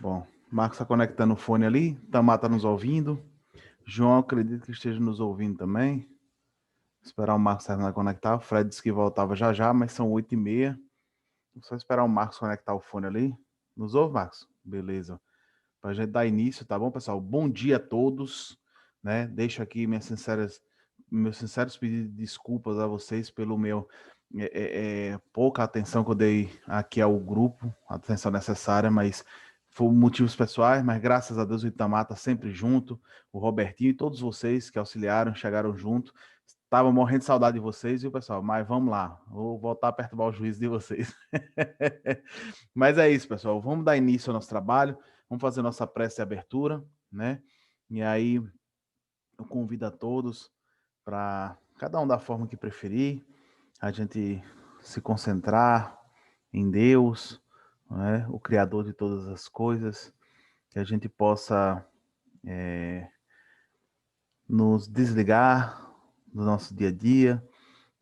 Bom, Marcos está conectando o fone ali. Tamar está nos ouvindo. João, acredito que esteja nos ouvindo também. Esperar o Marcos terminar de conectar. O Fred disse que voltava já já, mas são 8h30. Só esperar o Marcos conectar o fone ali. Nos ouve, Marcos? Beleza. Para a gente dar início, tá bom, pessoal? Bom dia a todos. Né? Deixo aqui meus sinceros pedidos de desculpas a vocês pelo meu pouca atenção que eu dei aqui ao grupo, a atenção necessária, mas foram motivos pessoais, mas graças a Deus o Itamar está sempre junto, o Robertinho e todos vocês que auxiliaram, chegaram junto. Estava morrendo de saudade de vocês, viu, pessoal? Mas vamos lá, vou voltar a perturbar o juízo de vocês. Mas é isso, pessoal. Vamos dar início ao nosso trabalho, vamos fazer nossa prece de abertura, né? E aí eu convido a todos para, cada um da forma que preferir, a gente se concentrar em Deus, né? O Criador de todas as coisas, que a gente possa nos desligar do nosso dia a dia,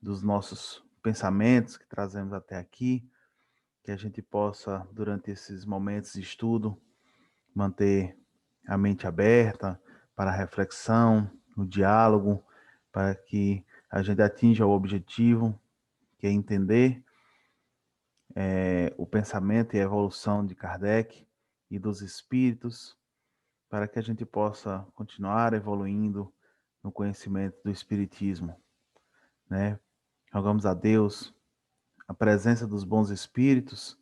dos nossos pensamentos que trazemos até aqui, que a gente possa, durante esses momentos de estudo, manter a mente aberta para a reflexão, o diálogo, para que a gente atinja o objetivo, que é entender o pensamento e a evolução de Kardec e dos espíritos, para que a gente possa continuar evoluindo no conhecimento do espiritismo, né? Rogamos a Deus a presença dos bons espíritos,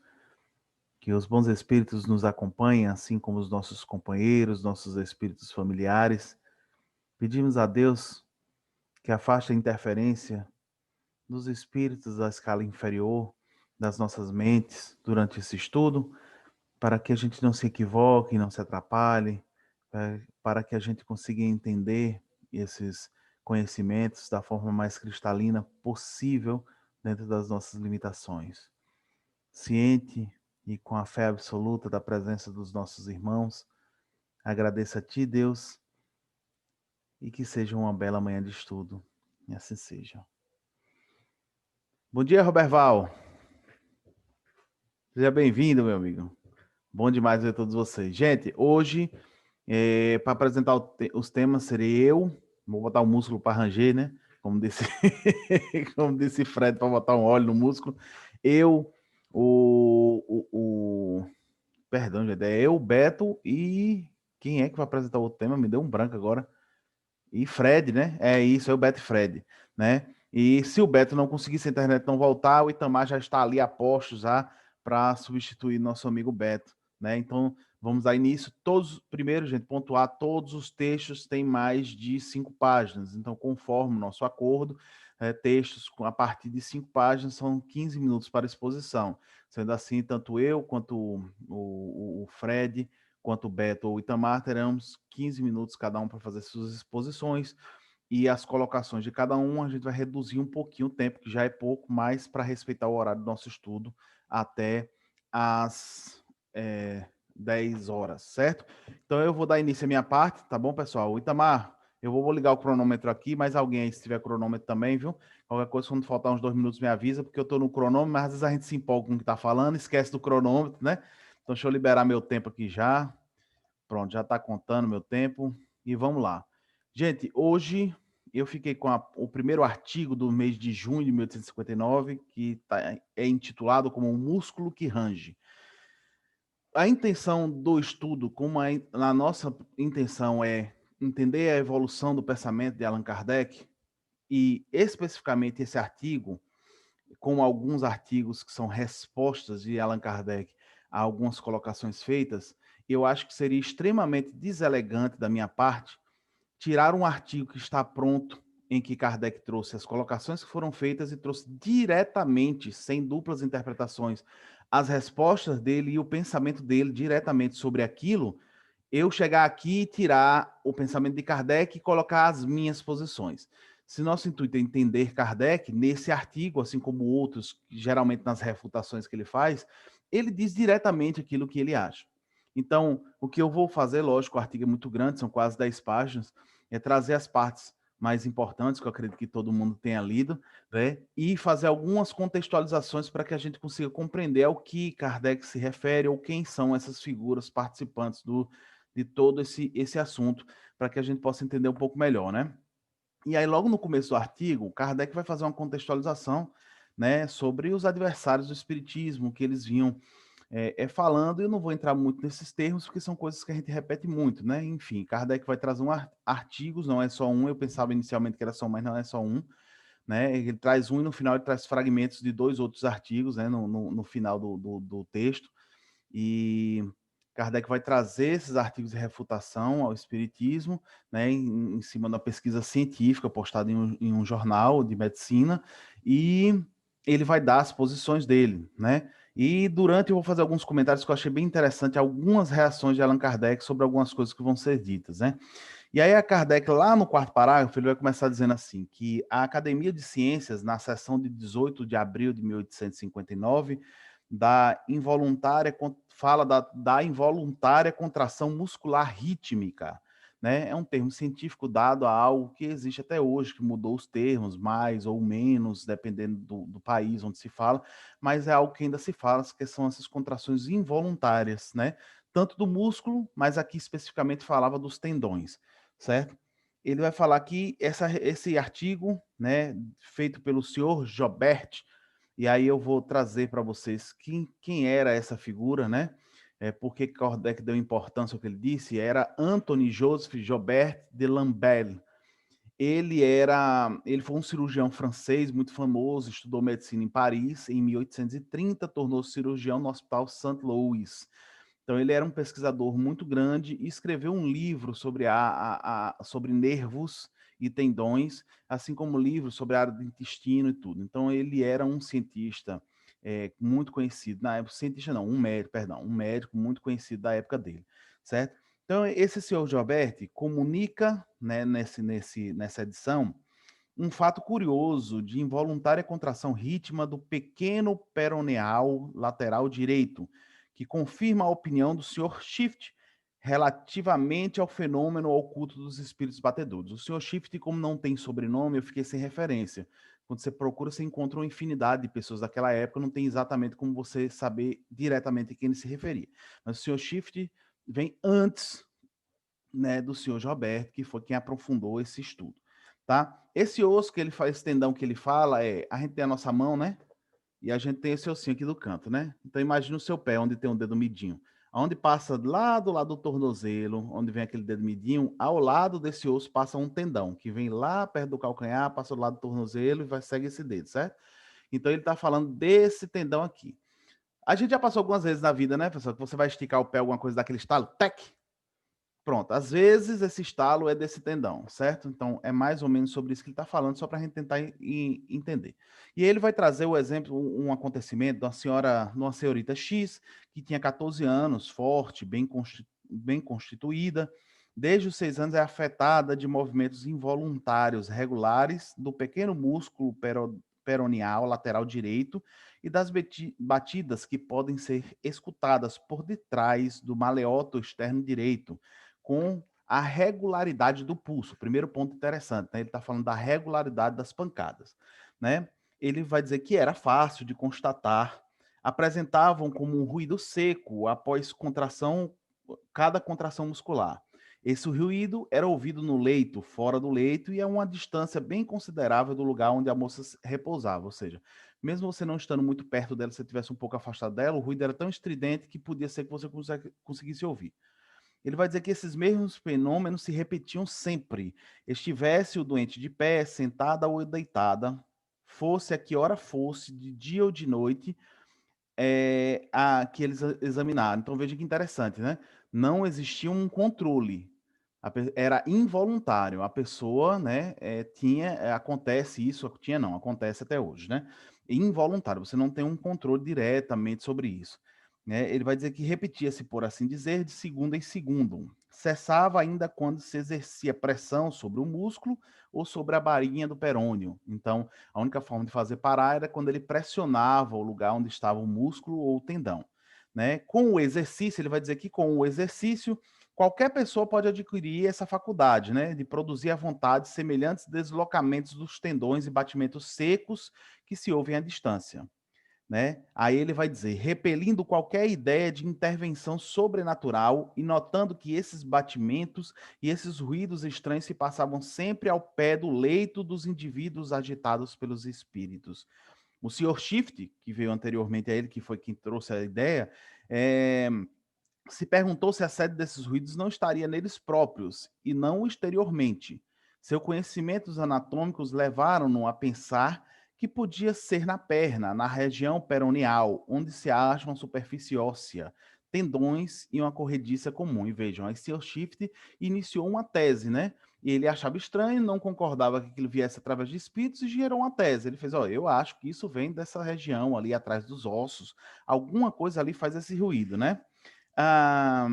que os bons espíritos nos acompanhem, assim como os nossos companheiros, nossos espíritos familiares. Pedimos a Deus que afaste a interferência dos espíritos da escala inferior das nossas mentes durante esse estudo, para que a gente não se equivoque, não se atrapalhe, para que a gente consiga entender esses conhecimentos da forma mais cristalina possível dentro das nossas limitações. Ciente e com a fé absoluta da presença dos nossos irmãos, agradeço a Ti, Deus, e que seja uma bela manhã de estudo. E assim seja. Bom dia, Roberval. Seja bem-vindo, meu amigo. Bom demais ver todos vocês. Gente, hoje, para apresentar os temas, serei eu. Vou botar o músculo para ranger, né? Como disse, como disse Fred, para botar um óleo no músculo. Eu, Perdão, gente. É eu, Beto e... Quem é que vai apresentar o tema? Me deu um branco agora. E Fred, né? É isso, é o Beto e Fred, né? E se o Beto não conseguir, se a internet não voltar, o Itamar já está ali a postos já para substituir nosso amigo Beto, né? Então, vamos dar início. Primeiro, gente, pontuar, todos os textos têm mais de 5 páginas. Então, conforme o nosso acordo, textos a partir de 5 páginas são 15 minutos para exposição. Sendo assim, tanto eu quanto o Fred quanto o Beto ou o Itamar, teremos 15 minutos cada um para fazer suas exposições, e as colocações de cada um, a gente vai reduzir um pouquinho o tempo, que já é pouco, mas para respeitar o horário do nosso estudo até às 10 horas, certo? Então eu vou dar início à minha parte, tá bom, pessoal? O Itamar, eu vou ligar o cronômetro aqui, mas alguém aí, se tiver cronômetro também, viu? Qualquer coisa, quando faltar uns 2 minutos, me avisa, porque eu estou no cronômetro, mas às vezes a gente se empolga com o que está falando, esquece do cronômetro, né? Então, deixa eu liberar meu tempo aqui já. Pronto, já está contando meu tempo. E vamos lá. Gente, hoje eu fiquei com o primeiro artigo do mês de junho de 1859, que é intitulado como O Músculo que Range. A intenção do estudo, como a nossa intenção é entender a evolução do pensamento de Allan Kardec, e especificamente esse artigo, como alguns artigos que são respostas de Allan Kardec a algumas colocações feitas, eu acho que seria extremamente deselegante da minha parte tirar um artigo que está pronto, em que Kardec trouxe as colocações que foram feitas e trouxe diretamente, sem duplas interpretações, as respostas dele e o pensamento dele diretamente sobre aquilo, eu chegar aqui e tirar o pensamento de Kardec e colocar as minhas posições. Se nosso intuito é entender Kardec, nesse artigo, assim como outros, geralmente nas refutações que ele faz, ele diz diretamente aquilo que ele acha. Então, o que eu vou fazer, lógico, o artigo é muito grande, são quase 10 páginas, é trazer as partes mais importantes, que eu acredito que todo mundo tenha lido, né? E fazer algumas contextualizações para que a gente consiga compreender ao que Kardec se refere ou quem são essas figuras participantes de todo esse assunto, para que a gente possa entender um pouco melhor, né? E aí, logo no começo do artigo, Kardec vai fazer uma contextualização, né, sobre os adversários do espiritismo, que eles vinham falando, e eu não vou entrar muito nesses termos, porque são coisas que a gente repete muito, né? Enfim, Kardec vai trazer artigos, não é só um, eu pensava inicialmente que era só um, mas não é só um, né? Ele traz um e no final ele traz fragmentos de dois outros artigos, né, no final do texto, e Kardec vai trazer esses artigos de refutação ao espiritismo, né, em cima da pesquisa científica postada em um jornal de medicina, e ele vai dar as posições dele, né? E durante eu vou fazer alguns comentários que eu achei bem interessante, algumas reações de Allan Kardec sobre algumas coisas que vão ser ditas, né? E aí a Kardec, lá no quarto parágrafo, ele vai começar dizendo assim, que a Academia de Ciências, na sessão de 18 de abril de 1859, da involuntária, fala da involuntária contração muscular rítmica, né? É um termo científico dado a algo que existe até hoje, que mudou os termos, mais ou menos, dependendo do país onde se fala, mas é algo que ainda se fala, que são essas contrações involuntárias, né? Tanto do músculo, mas aqui especificamente falava dos tendões, certo? Ele vai falar que esse artigo, né, feito pelo senhor Jobert, e aí eu vou trazer para vocês quem era essa figura, né? Por que Kardec deu importância ao que ele disse? Era Anthony Joseph Jobert de Lambert. Ele foi um cirurgião francês muito famoso, estudou medicina em Paris em 1830, tornou-se cirurgião no Hospital St. Louis. Então, ele era um pesquisador muito grande e escreveu um livro sobre, sobre nervos e tendões, assim como livros sobre a área do intestino e tudo. Então, ele era um cientista muito conhecido na época, cientista não, um médico muito conhecido da época dele, certo? Então, esse senhor Gilbert comunica, né, nessa edição, um fato curioso de involuntária contração rítmica do pequeno peroneal lateral direito, que confirma a opinião do Sr. Shift relativamente ao fenômeno oculto dos espíritos batedores. O Sr. Shift, como não tem sobrenome, eu fiquei sem referência. Quando você procura, você encontra uma infinidade de pessoas daquela época, não tem exatamente como você saber diretamente a quem ele se referia. Mas o Sr. Shift vem antes, né, do senhor Gilberto, que foi quem aprofundou esse estudo, tá? Esse osso que ele faz, esse tendão que ele fala, a gente tem a nossa mão, né? E a gente tem esse ossinho aqui do canto, né? Então imagine o seu pé, onde tem um dedo midinho. Onde passa lá do lado do tornozelo, onde vem aquele dedo midinho, ao lado desse osso passa um tendão, que vem lá perto do calcanhar, passa do lado do tornozelo e vai segue esse dedo, certo? Então ele está falando desse tendão aqui. A gente já passou algumas vezes na vida, né, pessoal, que você vai esticar o pé, alguma coisa daquele estalo, tec, pronto, às vezes esse estalo é desse tendão, certo? Então, é mais ou menos sobre isso que ele está falando, só para a gente tentar entender. E ele vai trazer o exemplo, um acontecimento de uma senhorita X, que tinha 14 anos, forte, bem constituída, desde os 6 anos é afetada de movimentos involuntários regulares do pequeno músculo peroneal lateral direito e das batidas que podem ser escutadas por detrás do maleoto externo direito, com a regularidade do pulso. Primeiro ponto interessante, né? Ele está falando da regularidade das pancadas, né? Ele vai dizer que era fácil de constatar, apresentavam como um ruído seco após cada contração muscular. Esse ruído era ouvido no leito, fora do leito, e a uma distância bem considerável do lugar onde a moça repousava. Ou seja, mesmo você não estando muito perto dela, se você estivesse um pouco afastado dela, o ruído era tão estridente que podia ser que você conseguisse ouvir. Ele vai dizer que esses mesmos fenômenos se repetiam sempre. Estivesse o doente de pé, sentada ou deitada, fosse a que hora fosse, de dia ou de noite, a que eles examinaram. Então veja que interessante, né? Não existia um controle. Era involuntário. A pessoa, né, acontece isso, tinha não, acontece até hoje, né? Involuntário. Você não tem um controle diretamente sobre isso. Né? Ele vai dizer que repetia-se, por assim dizer, de segundo em segundo. Cessava ainda quando se exercia pressão sobre o músculo ou sobre a barinha do perônio. Então, a única forma de fazer parar era quando ele pressionava o lugar onde estava o músculo ou o tendão. Né? Com o exercício, ele vai dizer que com o exercício qualquer pessoa pode adquirir essa faculdade, né, de produzir à vontade semelhantes deslocamentos dos tendões e batimentos secos que se ouvem à distância, né? Aí ele vai dizer, repelindo qualquer ideia de intervenção sobrenatural e notando que esses batimentos e esses ruídos estranhos se passavam sempre ao pé do leito dos indivíduos agitados pelos espíritos. O Sr. Shift, que veio anteriormente a ele, que foi quem trouxe a ideia, se perguntou se a sede desses ruídos não estaria neles próprios e não exteriormente. Seus conhecimentos anatômicos levaram-no a pensar que podia ser na perna, na região peroneal, onde se acha uma superfície óssea, tendões e uma corrediça comum. E vejam, aí Sr. Shift iniciou uma tese, né? E ele achava estranho, não concordava que aquilo viesse através de espíritos e gerou uma tese. Ele fez, ó, eu acho que isso vem dessa região ali atrás dos ossos. Alguma coisa ali faz esse ruído, né? Ah,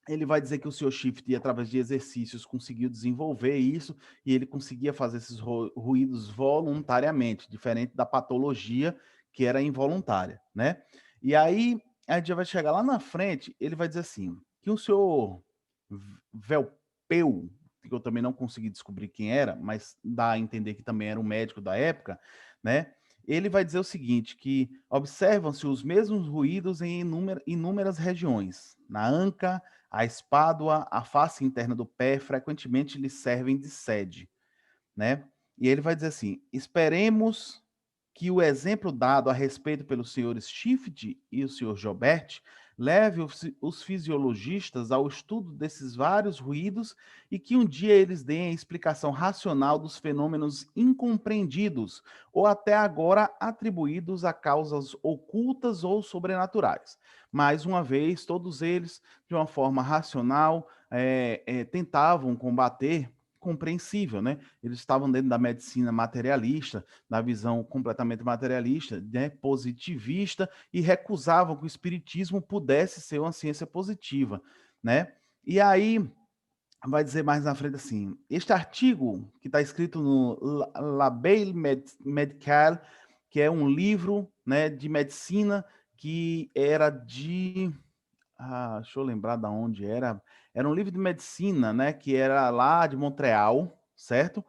ele vai dizer que o seu shift, através de exercícios, conseguiu desenvolver isso e ele conseguia fazer esses ruídos voluntariamente, diferente da patologia que era involuntária, né? E aí a gente já vai chegar lá na frente, ele vai dizer assim, que o senhor Velpeu, que eu também não consegui descobrir quem era, mas dá a entender que também era um médico da época, né? Ele vai dizer o seguinte, que observam-se os mesmos ruídos em inúmeras regiões, na anca, a espádua, a face interna do pé frequentemente lhe servem de sede, né? E ele vai dizer assim: esperemos que o exemplo dado a respeito pelos senhores Shift e o senhor Jobert leve os fisiologistas ao estudo desses vários ruídos e que um dia eles deem a explicação racional dos fenômenos incompreendidos ou até agora atribuídos a causas ocultas ou sobrenaturais. Mais uma vez, todos eles, de uma forma racional, tentavam combater compreensível, né? Eles estavam dentro da medicina materialista, da visão completamente materialista, né? Positivista, e recusavam que o espiritismo pudesse ser uma ciência positiva, né? E aí vai dizer mais na frente assim: este artigo que está escrito no Label Medical, que é um livro, né, de medicina que era de deixa eu lembrar da onde era. Era um livro de medicina, né? Que era lá de Montreal, certo?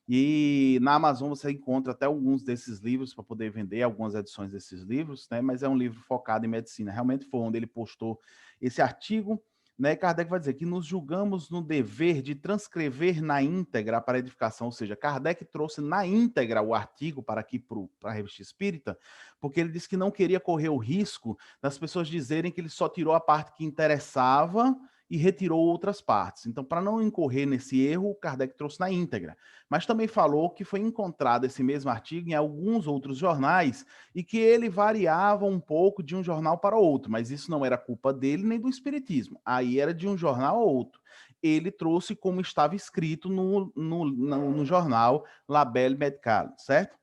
E na Amazon você encontra até alguns desses livros para poder vender, algumas edições desses livros, né? Mas é um livro focado em medicina. Realmente foi onde ele postou esse artigo, né? Kardec vai dizer que nos julgamos no dever de transcrever na íntegra para a edificação, ou seja, Kardec trouxe na íntegra o artigo para aqui para a Revista Espírita, porque ele disse que não queria correr o risco das pessoas dizerem que ele só tirou a parte que interessava e retirou outras partes. Então, para não incorrer nesse erro, Kardec trouxe na íntegra. Mas também falou que foi encontrado esse mesmo artigo em alguns outros jornais e que ele variava um pouco de um jornal para outro, mas isso não era culpa dele nem do Espiritismo. Aí era de um jornal a outro. Ele trouxe como estava escrito no jornal Label Medical, certo?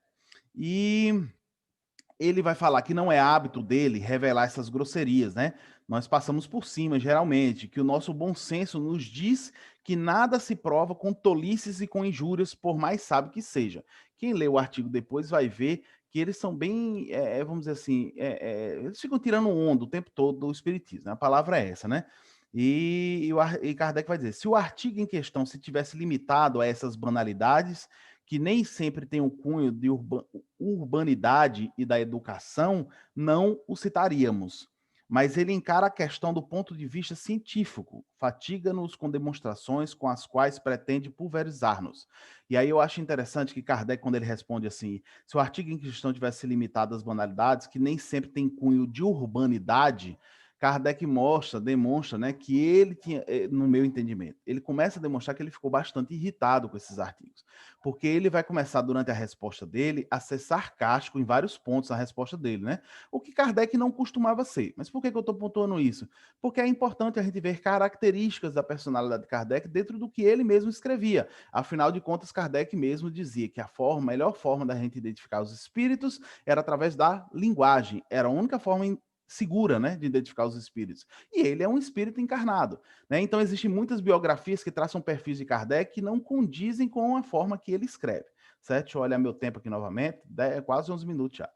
E ele vai falar que não é hábito dele revelar essas grosserias, né? Nós passamos por cima, geralmente, que o nosso bom senso nos diz que nada se prova com tolices e com injúrias, por mais sábio que seja. Quem lê o artigo depois vai ver que eles são bem, vamos dizer assim, eles ficam tirando onda o tempo todo do espiritismo, né? A palavra é essa, né? E Kardec vai dizer, se o artigo em questão se tivesse limitado a essas banalidades, que nem sempre tem o cunho de urbanidade e da educação, não o citaríamos. Mas ele encara a questão do ponto de vista científico, fatiga-nos com demonstrações com as quais pretende pulverizar-nos. E aí eu acho interessante que Kardec, quando ele responde assim, se o artigo em questão tivesse limitado às banalidades, que nem sempre tem cunho de urbanidade, Kardec demonstra, né, que ele tinha, no meu entendimento, ele começa a demonstrar que ele ficou bastante irritado com esses artigos, porque ele vai começar, durante a resposta dele, a ser sarcástico em vários pontos na resposta dele, né? O que Kardec não costumava ser. Mas por que eu estou pontuando isso? Porque é importante a gente ver características da personalidade de Kardec dentro do que ele mesmo escrevia. Afinal de contas, Kardec mesmo dizia que a melhor forma da gente identificar os espíritos era através da linguagem. Era a única forma segura, né, de identificar os espíritos. E ele é um espírito encarnado, né? Então existem muitas biografias que traçam perfis de Kardec que não condizem com a forma que ele escreve, certo? Deixa eu olhar meu tempo aqui novamente, quase 11 minutos já.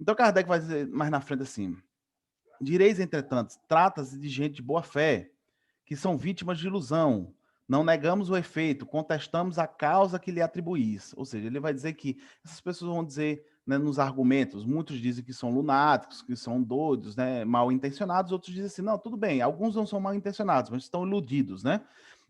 Então Kardec vai dizer mais na frente assim: direis, entretanto, trata-se de gente de boa fé, que são vítimas de ilusão. Não negamos o efeito, contestamos a causa que lhe atribuís. Ou seja, ele vai dizer que essas pessoas vão dizer, né, nos argumentos, muitos dizem que são lunáticos, que são doidos, né, mal intencionados, outros dizem assim, não, tudo bem, alguns não são mal intencionados, mas estão iludidos, né?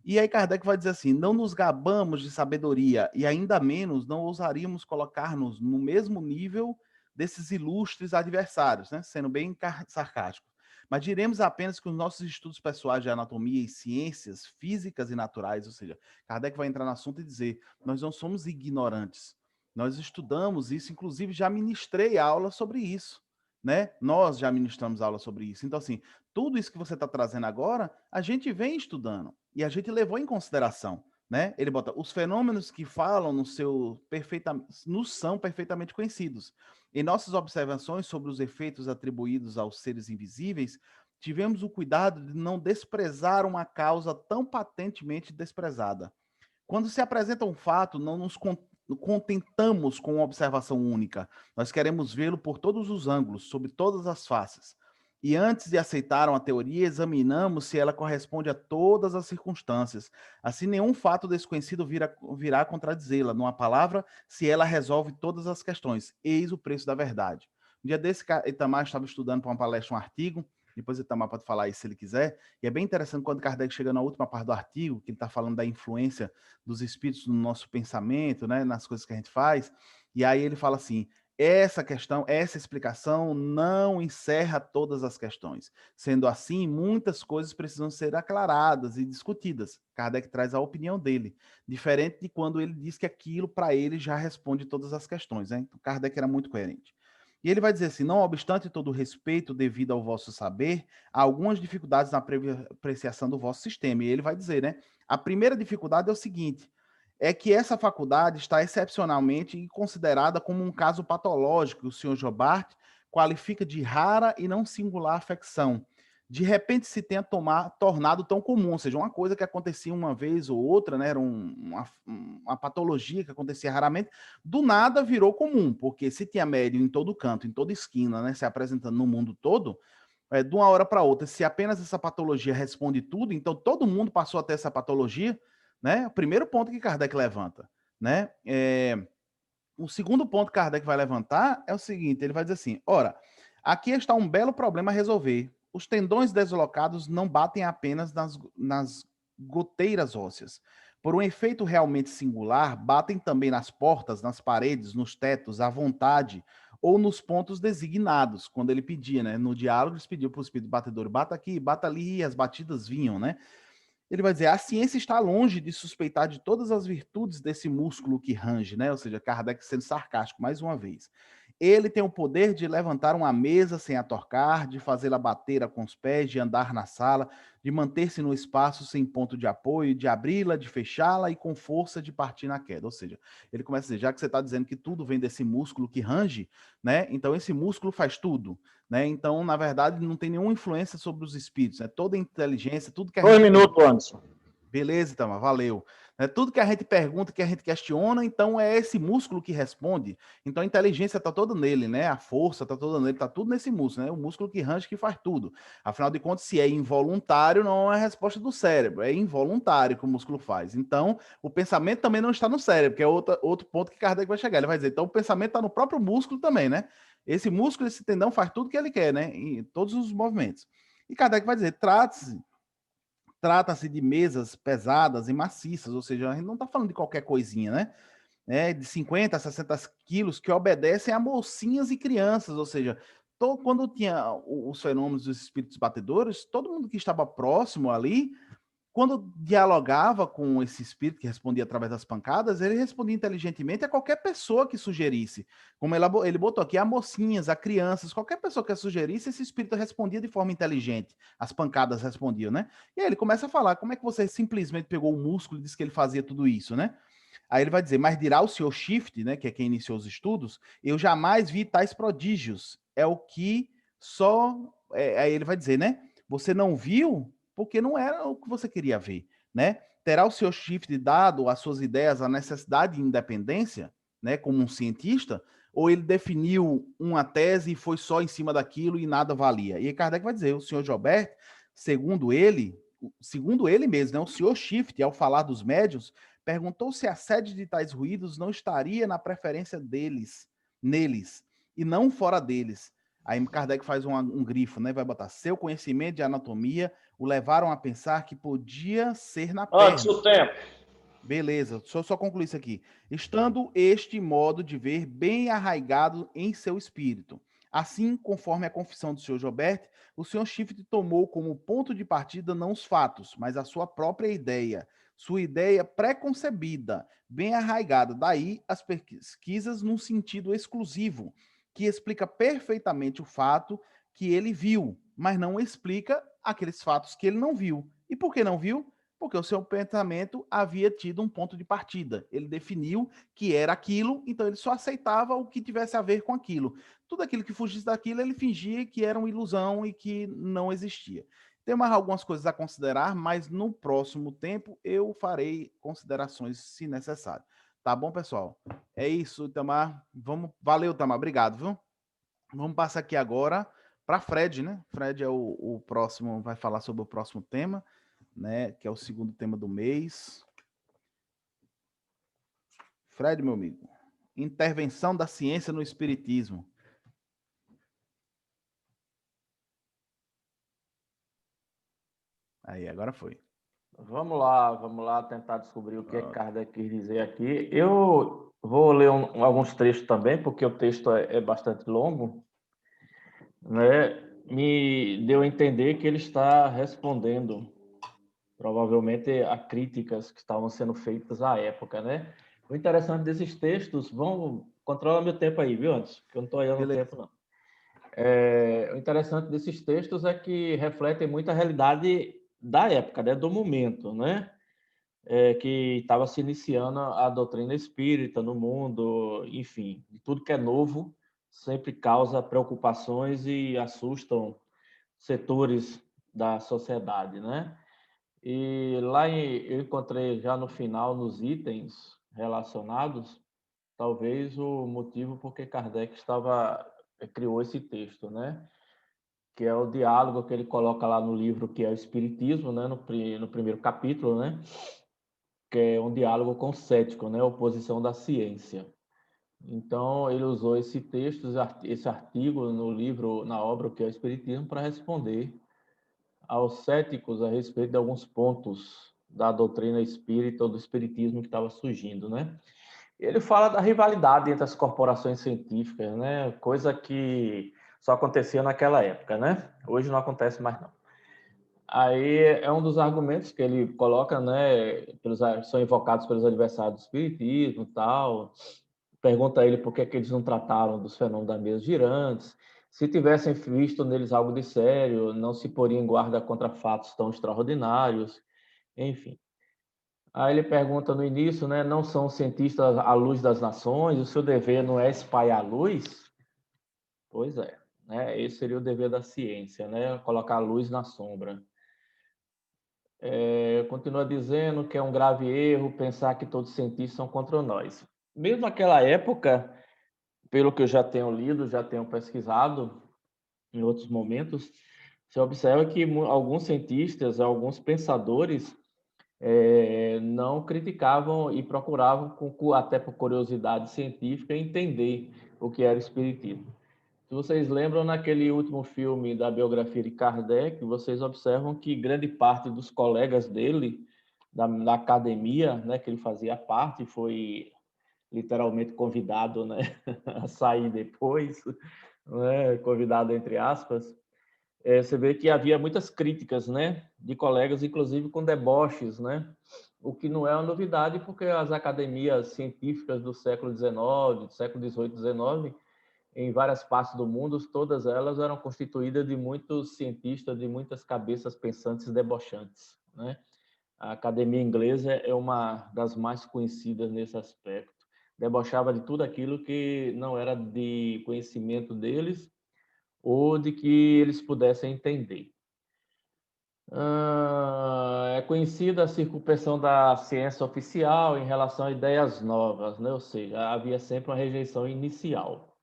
E aí Kardec vai dizer assim, não nos gabamos de sabedoria e ainda menos não ousaríamos colocar-nos no mesmo nível desses ilustres adversários, né, sendo bem sarcástico. Mas diremos apenas que os nossos estudos pessoais de anatomia e ciências físicas e naturais, ou seja, Kardec vai entrar no assunto e dizer, nós não somos ignorantes, nós estudamos isso, inclusive já ministrei aula sobre isso, né? Nós já ministramos aula sobre isso. Então, assim, tudo isso que você está trazendo agora, a gente vem estudando e a gente levou em consideração, né? Ele bota, os fenômenos que falam no seu nos são perfeitamente conhecidos. Em nossas observações sobre os efeitos atribuídos aos seres invisíveis, tivemos o cuidado de não desprezar uma causa tão patentemente desprezada. Quando se apresenta um fato, não nos contentamos com uma observação única. Nós queremos vê-lo por todos os ângulos, sob todas as faces. E antes de aceitar uma teoria, examinamos se ela corresponde a todas as circunstâncias. Assim, nenhum fato desconhecido virá contradizê-la. Numa palavra, se ela resolve todas as questões. Eis o preço da verdade. Um dia desse, Itamar estava estudando para uma palestra um artigo, depois o Itamar pode falar isso se ele quiser, e é bem interessante quando Kardec chega na última parte do artigo, que ele está falando da influência dos espíritos no nosso pensamento, né, nas coisas que a gente faz, e aí ele fala assim, essa questão, essa explicação não encerra todas as questões. Sendo assim, muitas coisas precisam ser aclaradas e discutidas. Kardec traz a opinião dele, diferente de quando ele diz que aquilo para ele já responde todas as questões. Né? Então, Kardec era muito coerente. E ele vai dizer assim, não obstante todo o respeito devido ao vosso saber, há algumas dificuldades na apreciação do vosso sistema. E ele vai dizer, né? A primeira dificuldade é o seguinte, é que essa faculdade está excepcionalmente considerada como um caso patológico, que o senhor Jobart qualifica de rara e não singular afecção. De repente se tenha tornado tão comum, ou seja, uma coisa que acontecia uma vez ou outra, né, era uma patologia que acontecia raramente, do nada virou comum, porque se tinha médium em todo canto, em toda esquina, né, se apresentando no mundo todo, de uma hora para outra, se apenas essa patologia responde tudo, então todo mundo passou a ter essa patologia, né? O primeiro ponto que Kardec levanta, né? O segundo ponto que Kardec vai levantar é o seguinte, ele vai dizer assim, ora, aqui está um belo problema a resolver. Os tendões deslocados não batem apenas nas goteiras ósseas. Por um efeito realmente singular, batem também nas portas, nas paredes, nos tetos, à vontade, ou nos pontos designados, quando ele pedia, né? No diálogo, ele pediu para o espírito batedor, bata aqui, bata ali, e as batidas vinham, né? Ele vai dizer, a ciência está longe de suspeitar de todas as virtudes desse músculo que range, né? Ou seja, Kardec sendo sarcástico, mais uma vez. Ele tem o poder de levantar uma mesa sem a torcar, de fazê-la bater com os pés, de andar na sala, de manter-se no espaço sem ponto de apoio, de abri-la, de fechá-la e com força de partir na queda. Ou seja, ele começa a dizer, já que você está dizendo que tudo vem desse músculo que range, né? Então esse músculo faz tudo. Né? Então, na verdade, não tem nenhuma influência sobre os espíritos. Né? Toda inteligência, tudo que a 2 gente minutos, Anderson. Beleza, então, valeu. É tudo que a gente pergunta, que a gente questiona, então é esse músculo que responde. Então a inteligência está toda nele, né? A força está toda nele, está tudo nesse músculo, né? O músculo que range que faz tudo. Afinal de contas, se é involuntário, não é a resposta do cérebro, é involuntário que o músculo faz. Então, o pensamento também não está no cérebro, que é outro ponto que Kardec vai chegar. Ele vai dizer, então o pensamento está no próprio músculo também, né? Esse músculo, esse tendão faz tudo que ele quer, né? Em todos os movimentos. E Kardec vai dizer, trata-se de mesas pesadas e maciças, ou seja, a gente não está falando de qualquer coisinha, né? De 50 a 60 quilos que obedecem a mocinhas e crianças, ou seja, quando tinha os fenômenos dos espíritos batedores, todo mundo que estava próximo ali, quando dialogava com esse espírito que respondia através das pancadas, ele respondia inteligentemente a qualquer pessoa que sugerisse. Como ele botou aqui, a mocinhas, a crianças, qualquer pessoa que sugerisse, esse espírito respondia de forma inteligente. As pancadas respondiam, né? E aí ele começa a falar, como é que você simplesmente pegou o músculo e disse que ele fazia tudo isso, né? Aí ele vai dizer, mas dirá o senhor Shift, né, que é quem iniciou os estudos, eu jamais vi tais prodígios. É o que só... aí ele vai dizer, né? Você não viu porque não era o que você queria ver, né? Terá o seu Shift dado às suas ideias a necessidade de independência, né, como um cientista, ou ele definiu uma tese e foi só em cima daquilo e nada valia? E Kardec vai dizer, o senhor Gilbert, segundo ele, segundo ele mesmo, né, o Sr. Shift, ao falar dos médiuns, perguntou se a sede de tais ruídos não estaria na preferência neles, e não fora deles. Aí Kardec faz um grifo, né? Vai botar: seu conhecimento de anatomia o levaram a pensar que podia ser na Antes perna. do tempo. Beleza, deixa eu só concluir isso aqui. Estando este modo de ver bem arraigado em seu espírito. Assim, conforme a confissão do Sr. Gilbert, o Sr. Shift tomou como ponto de partida não os fatos, mas a sua própria ideia, sua ideia preconcebida, bem arraigada. Daí as pesquisas num sentido exclusivo, que explica perfeitamente o fato que ele viu, mas não explica aqueles fatos que ele não viu. E por que não viu? Porque o seu pensamento havia tido um ponto de partida. Ele definiu que era aquilo, então ele só aceitava o que tivesse a ver com aquilo. Tudo aquilo que fugisse daquilo, ele fingia que era uma ilusão e que não existia. Tem mais algumas coisas a considerar, mas no próximo tempo eu farei considerações se necessário. Tá bom, pessoal? É isso, Tamar. Valeu, Tamar. Obrigado, viu? Vamos passar aqui agora para Fred, né? Fred é o próximo, vai falar sobre o próximo tema, né? Que é o segundo tema do mês. Fred, meu amigo. Intervenção da ciência no espiritismo. Aí, agora foi. Vamos lá tentar descobrir o que Kardec quis dizer aqui. Eu vou ler alguns trechos também, porque o texto é bastante longo, né? Me deu a entender que ele está respondendo, provavelmente, a críticas que estavam sendo feitas à época, né? O interessante desses textos, controla meu tempo aí, viu, antes, porque eu não estou olhando o tempo, não. O interessante desses textos é que refletem muito a realidade da época, né? Do momento, né? Que estava se iniciando a doutrina espírita no mundo, enfim, tudo que é novo sempre causa preocupações e assustam setores da sociedade, né? E lá eu encontrei já no final, nos itens relacionados, talvez o motivo porque Kardec criou esse texto, né? Que é o diálogo que ele coloca lá no livro, que é o Espiritismo, né? No primeiro capítulo, né? Que é um diálogo com o cético, né? Oposição da ciência. Então, ele usou esse texto, esse artigo no livro, na obra que é o Espiritismo, para responder aos céticos a respeito de alguns pontos da doutrina espírita ou do espiritismo que estava surgindo, né? Ele fala da rivalidade entre as corporações científicas, né? Coisa que só acontecia naquela época, né? Hoje não acontece mais, não. Aí é um dos argumentos que ele coloca, né? São invocados pelos adversários do espiritismo e tal. Pergunta a ele por que eles não trataram dos fenômenos das mesas girantes. Se tivessem visto neles algo de sério, não se poria em guarda contra fatos tão extraordinários. Enfim. Aí ele pergunta no início, né? Não são cientistas à luz das nações? O seu dever não é espalhar a luz? Pois é, né? Esse seria o dever da ciência, né? Colocar a luz na sombra. Continua dizendo que é um grave erro pensar que todos os cientistas são contra nós. Mesmo naquela época, pelo que eu já tenho lido, já tenho pesquisado em outros momentos, você observa que alguns cientistas, alguns pensadores não criticavam e procuravam, até por curiosidade científica, entender o que era o espiritismo. Se vocês lembram, naquele último filme da biografia de Kardec, vocês observam que grande parte dos colegas dele, da academia, né, que ele fazia parte, foi literalmente convidado, né, a sair depois, né, convidado entre aspas. Você vê que havia muitas críticas, né, de colegas, inclusive com deboches, né, o que não é uma novidade, porque as academias científicas do século XIX, do século XVIII, XIX, em várias partes do mundo, todas elas eram constituídas de muitos cientistas, de muitas cabeças pensantes e debochantes, né? A academia inglesa é uma das mais conhecidas nesse aspecto. Debochava de tudo aquilo que não era de conhecimento deles ou de que eles pudessem entender. É conhecida a circunspecção da ciência oficial em relação a ideias novas, né? Ou seja, havia sempre uma rejeição inicial.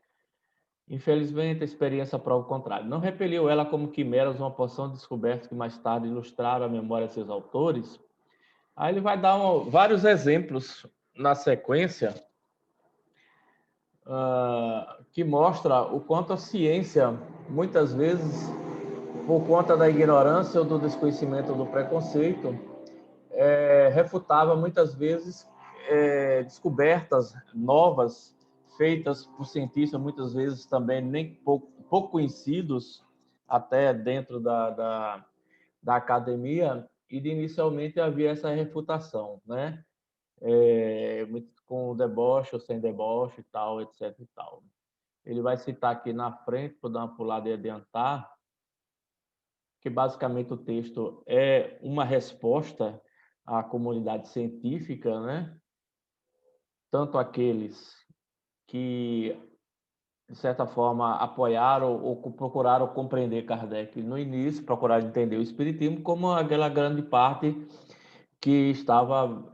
Infelizmente, a experiência prova o contrário. Não repeliu ela como quimeras uma porção de descobertas que mais tarde ilustraram a memória de seus autores. Aí ele vai dar vários exemplos na sequência que mostra o quanto a ciência, muitas vezes, por conta da ignorância ou do desconhecimento ou do preconceito, refutava muitas vezes descobertas novas feitas por cientistas, muitas vezes também nem pouco conhecidos, até dentro da academia, e inicialmente havia essa refutação, né? Com deboche ou sem deboche e tal, etc. e tal. Ele vai citar aqui na frente, vou dar uma pulada e adiantar, que basicamente o texto é uma resposta à comunidade científica, né? Tanto aqueles que, de certa forma, apoiaram ou procuraram compreender Kardec no início, procuraram entender o Espiritismo, como aquela grande parte que estava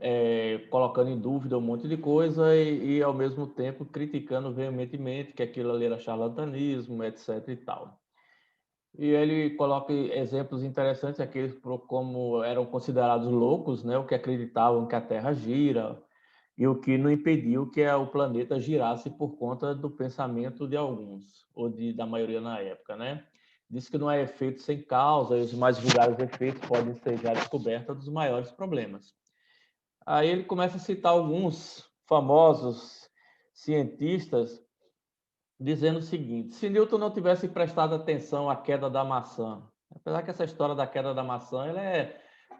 colocando em dúvida um monte de coisa ao mesmo tempo, criticando veementemente que aquilo ali era charlatanismo, etc. e tal. E ele coloca exemplos interessantes, aqueles como eram considerados loucos, né, o que acreditavam que a Terra gira, e o que não impediu que o planeta girasse por conta do pensamento de alguns, ou da maioria na época, né? Diz que não é efeito sem causa, e os mais vulgares efeitos podem ser já descoberta dos maiores problemas. Aí ele começa a citar alguns famosos cientistas dizendo o seguinte: se Newton não tivesse prestado atenção à queda da maçã, apesar que essa história da queda da maçã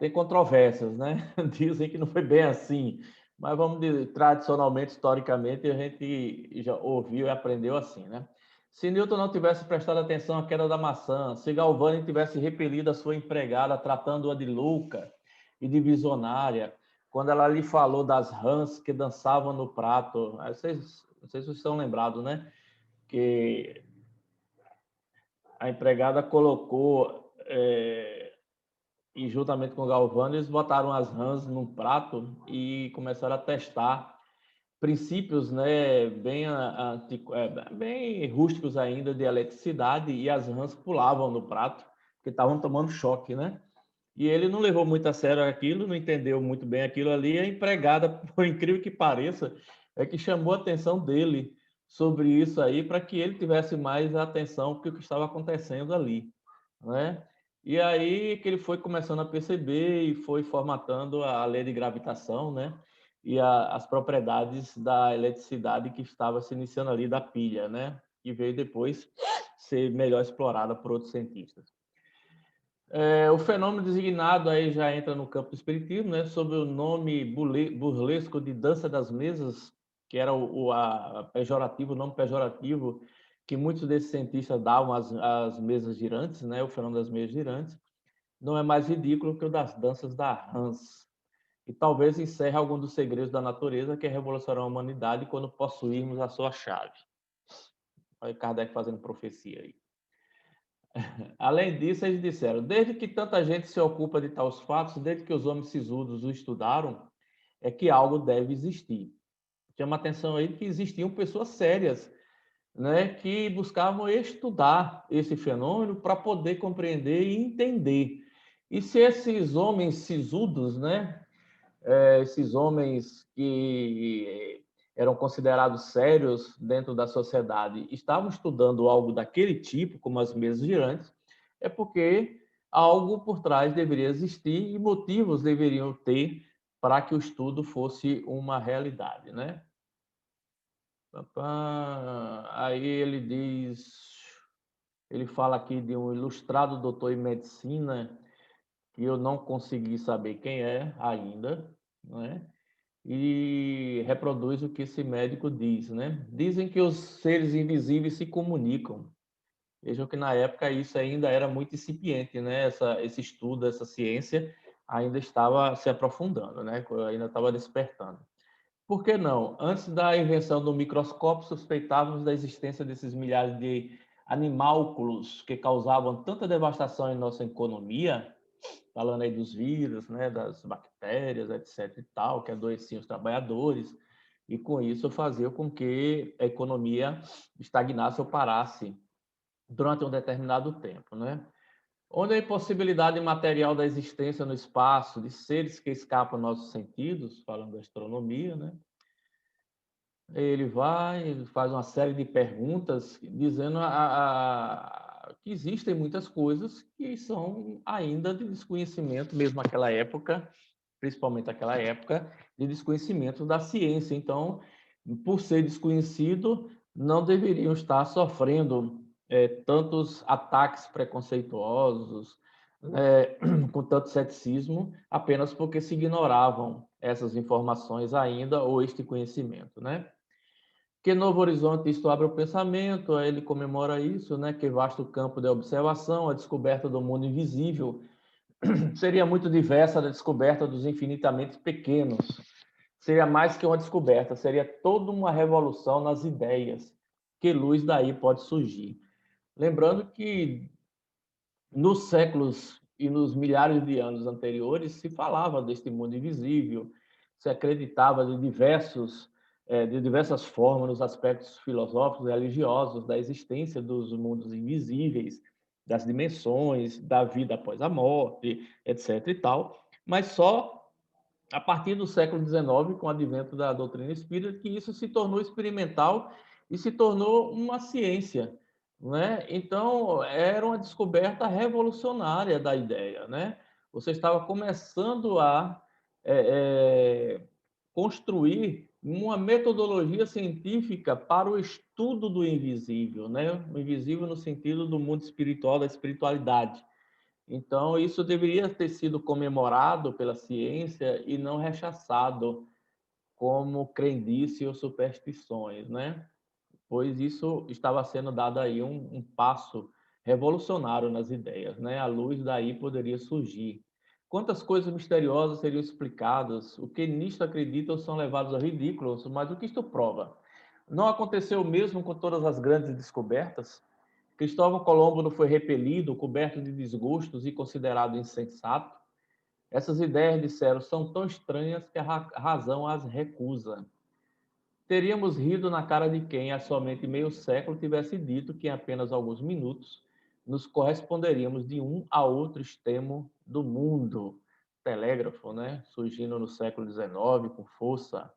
tem controvérsias, né? Dizem que não foi bem assim, mas vamos dizer, tradicionalmente, historicamente, a gente já ouviu e aprendeu assim, né? Se Newton não tivesse prestado atenção à queda da maçã, se Galvani tivesse repelido a sua empregada, tratando-a de louca e de visionária, quando ela lhe falou das rãs que dançavam no prato, não sei se vocês estão lembrados, né? Que a empregada colocou, e juntamente com o Galvani, eles botaram as rãs num prato e começaram a testar princípios, né, bem rústicos ainda de eletricidade, e as rãs pulavam no prato, porque estavam tomando choque, né? E ele não levou muito a sério aquilo, não entendeu muito bem aquilo ali. A empregada, por incrível que pareça, é que chamou a atenção dele sobre isso aí, para que ele tivesse mais atenção para o que estava acontecendo ali, né? E aí que ele foi começando a perceber e foi formatando a lei de gravitação, né? E as propriedades da eletricidade que estava se iniciando ali da pilha, né? Que veio depois ser melhor explorada por outros cientistas. O fenômeno designado aí já entra no campo do espiritismo, né, sob o nome burlesco de dança das mesas, que era o nome pejorativo que muitos desses cientistas davam às mesas girantes, né, o fenômeno das mesas girantes, não é mais ridículo que o das danças da Hans. E talvez encerre algum dos segredos da natureza que revolucionará a humanidade quando possuirmos a sua chave. Olha Kardec fazendo profecia aí. Além disso, eles disseram: desde que tanta gente se ocupa de tais fatos, desde que os homens sisudos o estudaram, é que algo deve existir. Chama atenção aí que existiam pessoas sérias, né, que buscavam estudar esse fenômeno para poder compreender e entender. E se esses homens sisudos, né, esses homens que eram considerados sérios dentro da sociedade, estavam estudando algo daquele tipo, como as mesas girantes, é porque algo por trás deveria existir e motivos deveriam ter para que o estudo fosse uma realidade, né? Aí ele fala aqui de um ilustrado doutor em medicina que eu não consegui saber quem é ainda, né? E reproduz o que esse médico diz, né? Dizem que os seres invisíveis se comunicam. Vejam que na época isso ainda era muito incipiente, né? Esse estudo, essa ciência ainda estava se aprofundando, né? Ainda estava despertando. Por que não? Antes da invenção do microscópio, suspeitávamos da existência desses milhares de animálculos que causavam tanta devastação em nossa economia, falando aí dos vírus, né, das bactérias, etc e tal, que adoeciam os trabalhadores. e com isso fazer com que a economia estagnasse ou parasse durante um determinado tempo, né? Onde a impossibilidade material da existência no espaço, de seres que escapam nossos sentidos, falando da astronomia, né? Ele faz uma série de perguntas dizendo que existem muitas coisas que são ainda de desconhecimento, mesmo naquela época, principalmente naquela época, de desconhecimento da ciência. Então, por ser desconhecido, não deveriam estar sofrendo tantos ataques preconceituosos, com tanto ceticismo, apenas porque se ignoravam essas informações ainda ou este conhecimento, né? Que Novo Horizonte isto abre o pensamento, aí ele comemora isso, né? Que vasto campo de observação, a descoberta do mundo invisível seria muito diversa da descoberta dos infinitamente pequenos. Seria mais que uma descoberta, seria toda uma revolução nas ideias. Que luz daí pode surgir? Lembrando que nos séculos e nos milhares de anos anteriores se falava deste mundo invisível, se acreditava de diversas formas nos aspectos filosóficos e religiosos da existência dos mundos invisíveis, das dimensões, da vida após a morte, etc. e tal, mas só a partir do século XIX, com o advento da doutrina espírita, que isso se tornou experimental e se tornou uma ciência, né? Então, era uma descoberta revolucionária da ideia, né? Você estava começando a construir uma metodologia científica para o estudo do invisível, né? O invisível no sentido do mundo espiritual, da espiritualidade. Então, isso deveria ter sido comemorado pela ciência e não rechaçado como crendice ou superstições, né? Pois isso estava sendo dado aí um passo revolucionário nas ideias, né? A luz daí poderia surgir. Quantas coisas misteriosas seriam explicadas? O que nisto acreditam são levados a ridículos, mas o que isto prova? Não aconteceu o mesmo com todas as grandes descobertas? Cristóvão Colombo não foi repelido, coberto de desgostos e considerado insensato? Essas ideias, disseram, são tão estranhas que a razão as recusa. Teríamos rido na cara de quem, há somente meio século, tivesse dito que em apenas alguns minutos nos corresponderíamos de um a outro extremo do mundo. Telégrafo, né? Surgindo no século XIX com força.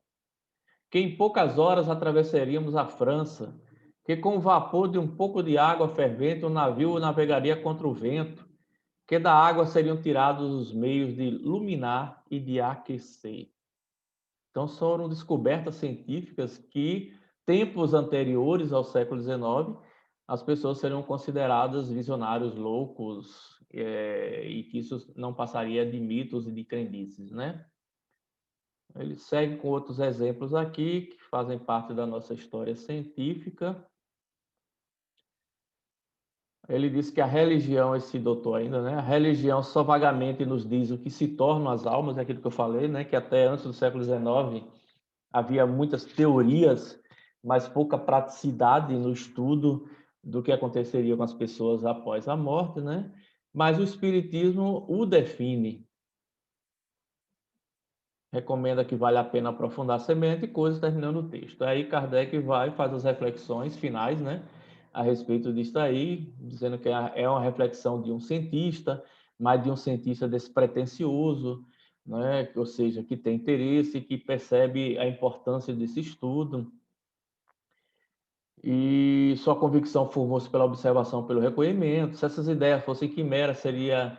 Que em poucas horas atravessaríamos a França, que com o vapor de um pouco de água fervente o navio navegaria contra o vento, que da água seriam tirados os meios de iluminar e de aquecer. Então, foram descobertas científicas que, tempos anteriores ao século XIX, as pessoas seriam consideradas visionários loucos, e que isso não passaria de mitos e de crendices, né? Ele segue com outros exemplos aqui, que fazem parte da nossa história científica. Ele diz que a religião, esse doutor ainda, né? A religião só vagamente nos diz o que se tornam as almas, é aquilo que eu falei, né? Que até antes do século XIX havia muitas teorias, mas pouca praticidade no estudo do que aconteceria com as pessoas após a morte, né? Mas o Espiritismo o define, recomenda que vale a pena aprofundar a semente e coisas terminando o texto. Aí Kardec vai faz as reflexões finais, né, a respeito disso aí, dizendo que é uma reflexão de um cientista, mas de um cientista despretensioso, né, ou seja, que tem interesse, que percebe a importância desse estudo, e sua convicção formou-se pela observação, pelo recolhimento. Se essas ideias fossem quimera, seria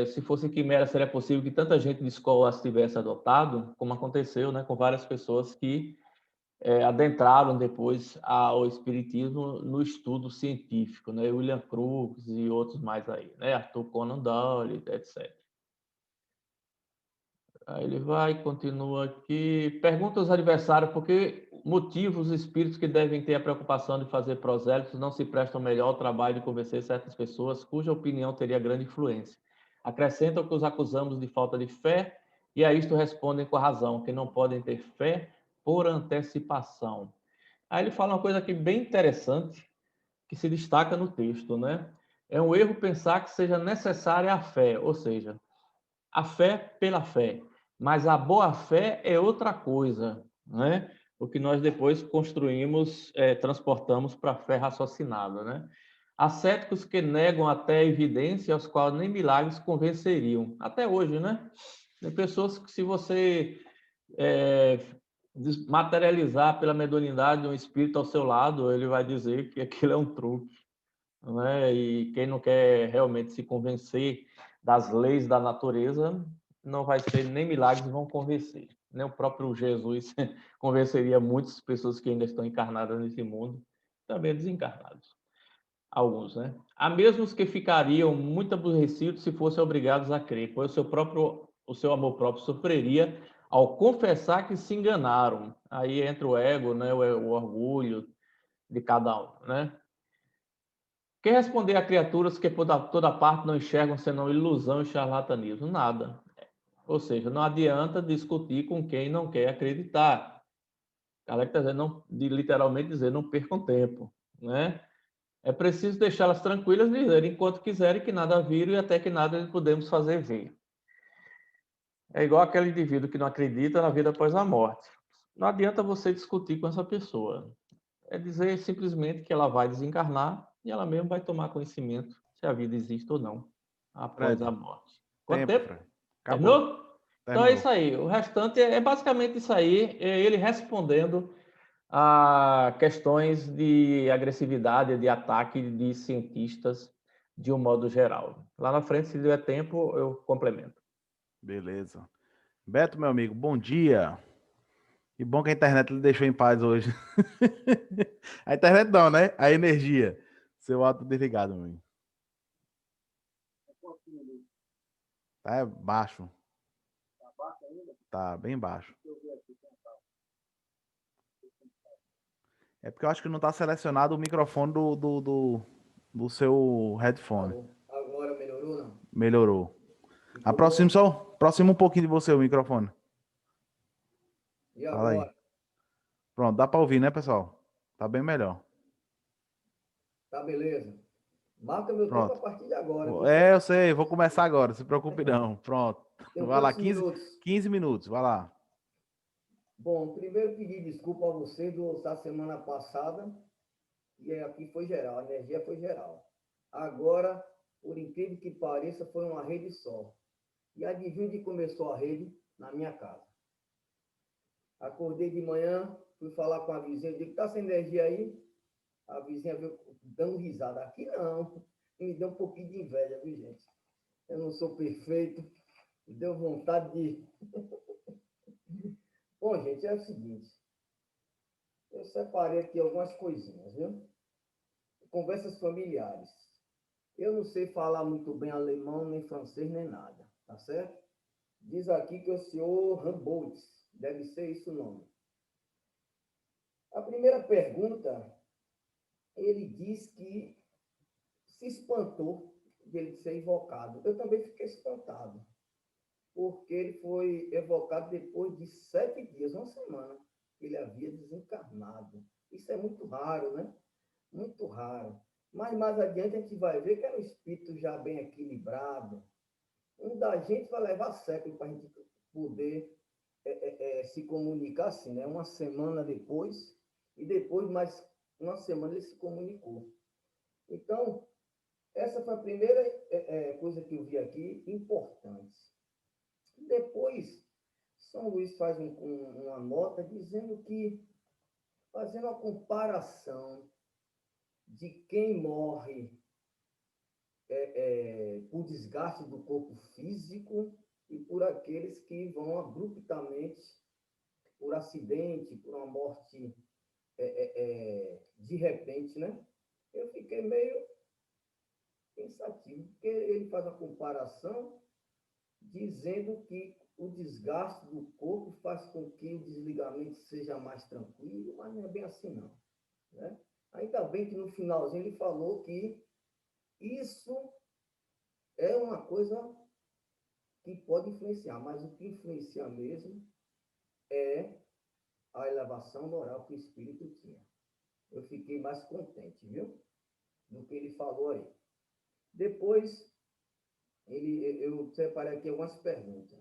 se fosse quimera, seria possível que tanta gente de escola as tivesse adotado, como aconteceu, né, com várias pessoas que adentraram depois ao espiritismo no estudo científico, né, William Crookes e outros mais aí, né, Arthur Conan Doyle, etc. Aí ele vai, continua aqui. Pergunta aos adversários por que motivos os espíritos que devem ter a preocupação de fazer prosélitos não se prestam melhor ao trabalho de convencer certas pessoas cuja opinião teria grande influência. Acrescentam que os acusamos de falta de fé e a isto respondem com a razão, que não podem ter fé por antecipação. Aí ele fala uma coisa aqui bem interessante que se destaca no texto, né? É um erro pensar que seja necessária a fé, ou seja, a fé pela fé. Mas a boa-fé é outra coisa, né? O que nós depois construímos, transportamos para a fé raciocinada, né? Há céticos que negam até a evidência, aos quais nem milagres convenceriam. Até hoje, né? Tem pessoas que, se você materializar pela mediunidade um espírito ao seu lado, ele vai dizer que aquilo é um truque, né? E quem não quer realmente se convencer das leis da natureza, não vai ser nem milagres vão convencer. Nem o próprio Jesus convenceria muitas pessoas que ainda estão encarnadas nesse mundo, também desencarnados. Alguns, né? Há mesmos que ficariam muito aborrecidos se fossem obrigados a crer, pois o seu amor próprio sofreria ao confessar que se enganaram. Aí entra o ego, né? O orgulho de cada um, né? Quem responder a criaturas que por toda parte não enxergam senão ilusão e charlatanismo? Nada. Ou seja, não adianta discutir com quem não quer acreditar. Ela está dizendo, literalmente dizer, não percam tempo, né? É preciso deixá-las tranquilas e dizer, enquanto quiserem, que nada viram e até que nada podemos fazer ver. É igual aquele indivíduo que não acredita na vida após a morte. Não adianta você discutir com essa pessoa. É dizer simplesmente que ela vai desencarnar e ela mesma vai tomar conhecimento se a vida existe ou não após a Fred, morte. Quanto tempo, tempo? Fred. Acabou. Terminou? Então é Terminou. isso aí. O restante é basicamente isso aí. É ele respondendo a questões de agressividade, de ataque de cientistas de um modo geral. Lá na frente, se der tempo, eu complemento. Beleza. Beto, meu amigo, bom dia. Que bom que a internet lhe deixou em paz hoje. A internet não, né? A energia. Seu áudio desligado, meu amigo. Tá baixo. Tá bem baixo. É porque eu acho que não tá selecionado o microfone do seu headphone. Agora melhorou, não? Melhorou. Ficou Aproxima bom? só. Aproxima um pouquinho de você o microfone. E Fala aí. agora? Pronto, dá pra ouvir, né, pessoal? Tá bem melhor. Tá beleza. Marca meu tempo a Pronto. partir de agora, viu? É, eu sei, vou começar agora, não se preocupe não. Pronto. Tem Vai lá, quantos 15, minutos? 15 minutos, vai lá. Bom, primeiro pedir desculpa a você da semana passada, e aqui foi geral, a energia foi geral. Agora, por incrível que pareça, foi uma rede só. E adivinha onde começou a rede? Na minha casa. Acordei de manhã, fui falar com a vizinha, digo, tá sem energia aí? A vizinha veio dando risada. Aqui não. Me deu um pouquinho de inveja, viu, gente? Eu não sou perfeito. Me deu vontade de. Bom, gente, é o seguinte. Eu separei aqui algumas coisinhas, viu? Conversas familiares. Eu não sei falar muito bem alemão, nem francês, nem nada, tá certo? Diz aqui que é o senhor Ramboltz. Deve ser isso o nome. A primeira pergunta, ele diz que se espantou dele ser invocado. Eu também fiquei espantado, porque ele foi evocado depois de 7 dias, uma semana, que ele havia desencarnado. Isso é muito raro, né? Muito raro. Mas mais adiante a gente vai ver que era um espírito já bem equilibrado. Um da gente vai levar séculos para a gente poder se comunicar assim, né? Uma semana depois, e depois mais uma semana ele se comunicou. Então, essa foi a primeira coisa que eu vi aqui, importante. Depois, São Luís faz uma nota dizendo que, fazendo a comparação de quem morre por desgaste do corpo físico e por aqueles que vão abruptamente, por acidente, por uma morte de repente, né? Eu fiquei meio pensativo, porque ele faz a comparação dizendo que o desgaste do corpo faz com que o desligamento seja mais tranquilo, mas não é bem assim, não. Né? Ainda bem que no finalzinho ele falou que isso é uma coisa que pode influenciar, mas o que influencia mesmo é a elevação moral que o espírito tinha. Eu fiquei mais contente, viu? Do que ele falou aí. Depois, eu separei aqui algumas perguntas.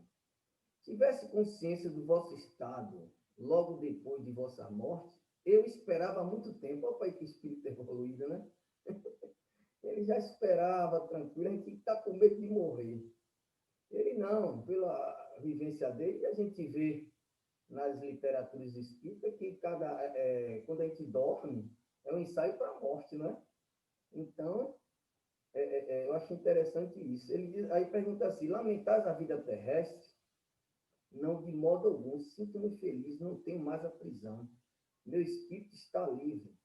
tivesse consciência do vosso estado logo depois de vossa morte, eu esperava há muito tempo. Olha que espírito evoluído, né? Ele já esperava tranquilo, a gente está com medo de morrer. Ele não, pela vivência dele, a gente vê nas literaturas espíritas que quando a gente dorme, é um ensaio para a morte, não é? Então, eu acho interessante isso. Ele diz, aí pergunta assim: lamentais a vida terrestre? Não, de modo algum. Sinto-me feliz, não tenho mais a prisão. Meu espírito está livre.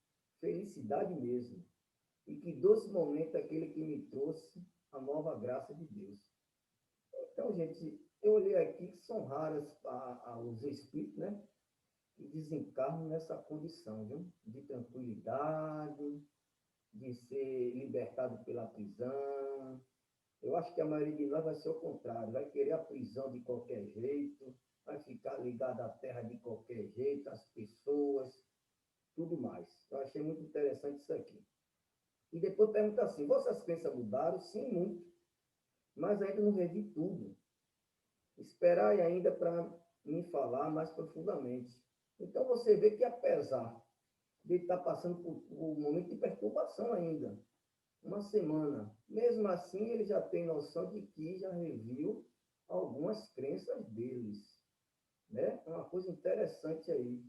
Felicidade mesmo. E que doce momento aquele que me trouxe a nova graça de Deus. Então, gente, eu olhei aqui que são raras os espíritos, né? Que desencarnam nessa condição, viu? De tranquilidade, de ser libertado pela prisão. Eu acho que a maioria de nós vai ser o contrário, vai querer a prisão de qualquer jeito, vai ficar ligado à terra de qualquer jeito, às pessoas, tudo mais. Eu achei muito interessante isso aqui. E depois pergunta assim: vossas crenças mudaram? Sim, muito, mas ainda não revi tudo. Esperai ainda para me falar mais profundamente. Então você vê que apesar de estar passando por um momento de perturbação ainda, uma semana, mesmo assim ele já tem noção de que já reviu algumas crenças deles, né? É uma coisa interessante aí.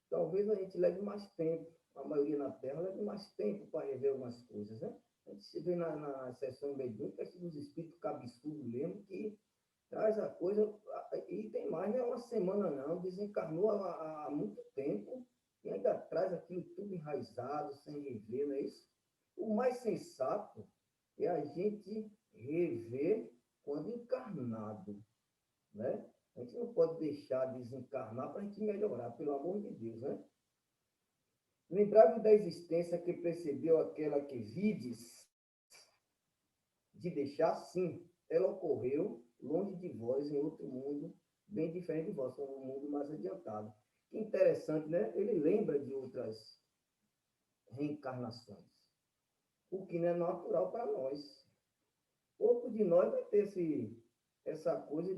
Talvez a gente leve mais tempo, a maioria na Terra leve mais tempo para rever algumas coisas, né? A gente se vê na sessão mediúnica dos espíritos cabeçudos mesmo, que traz a coisa, e tem mais, não é uma semana não, desencarnou há muito tempo, e ainda traz aquilo tudo enraizado, sem rever, não é isso? O mais sensato é a gente rever quando encarnado, né? A gente não pode deixar desencarnar para a gente melhorar, pelo amor de Deus, né? Lembrai-vos da existência que precedeu aquela que vides, de deixar, sim, ela ocorreu longe de vós, em outro mundo, bem diferente de vós, um mundo mais adiantado. Que interessante, né? Ele lembra de outras reencarnações, o que não é natural para nós. Pouco de nós vai ter essa coisa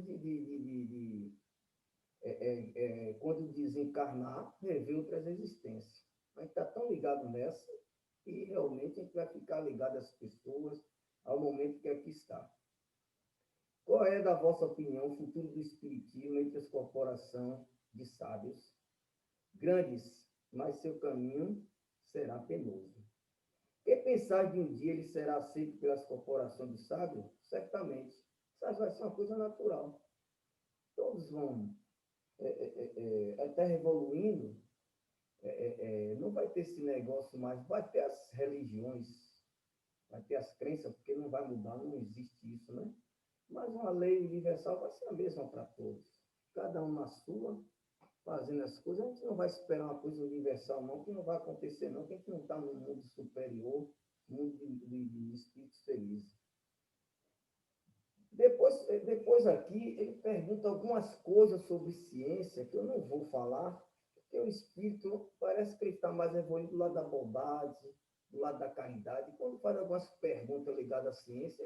quando desencarnar, rever outras existências. A gente está tão ligado nessa que realmente a gente vai ficar ligado às pessoas, ao momento que aqui está. Qual é, da vossa opinião, o futuro do espiritismo entre as corporações de sábios? Grandes, mas seu caminho será penoso. Que pensar de um dia ele será aceito pelas corporações de sábios? Certamente. Isso vai ser uma coisa natural. Todos vão, até evoluindo, não vai ter esse negócio mais, vai ter as religiões, vai ter as crenças, porque não vai mudar, não existe isso, né? Mas uma lei universal vai ser a mesma para todos. Cada um na sua, fazendo as coisas. A gente não vai esperar uma coisa universal, não, que não vai acontecer, não, que a gente não está no mundo superior, mundo de espíritos felizes. Depois aqui, ele pergunta algumas coisas sobre ciência, que eu não vou falar, porque o espírito parece que ele está mais evoluído do lado da bondade, do lado da caridade. E quando faz algumas perguntas ligadas à ciência,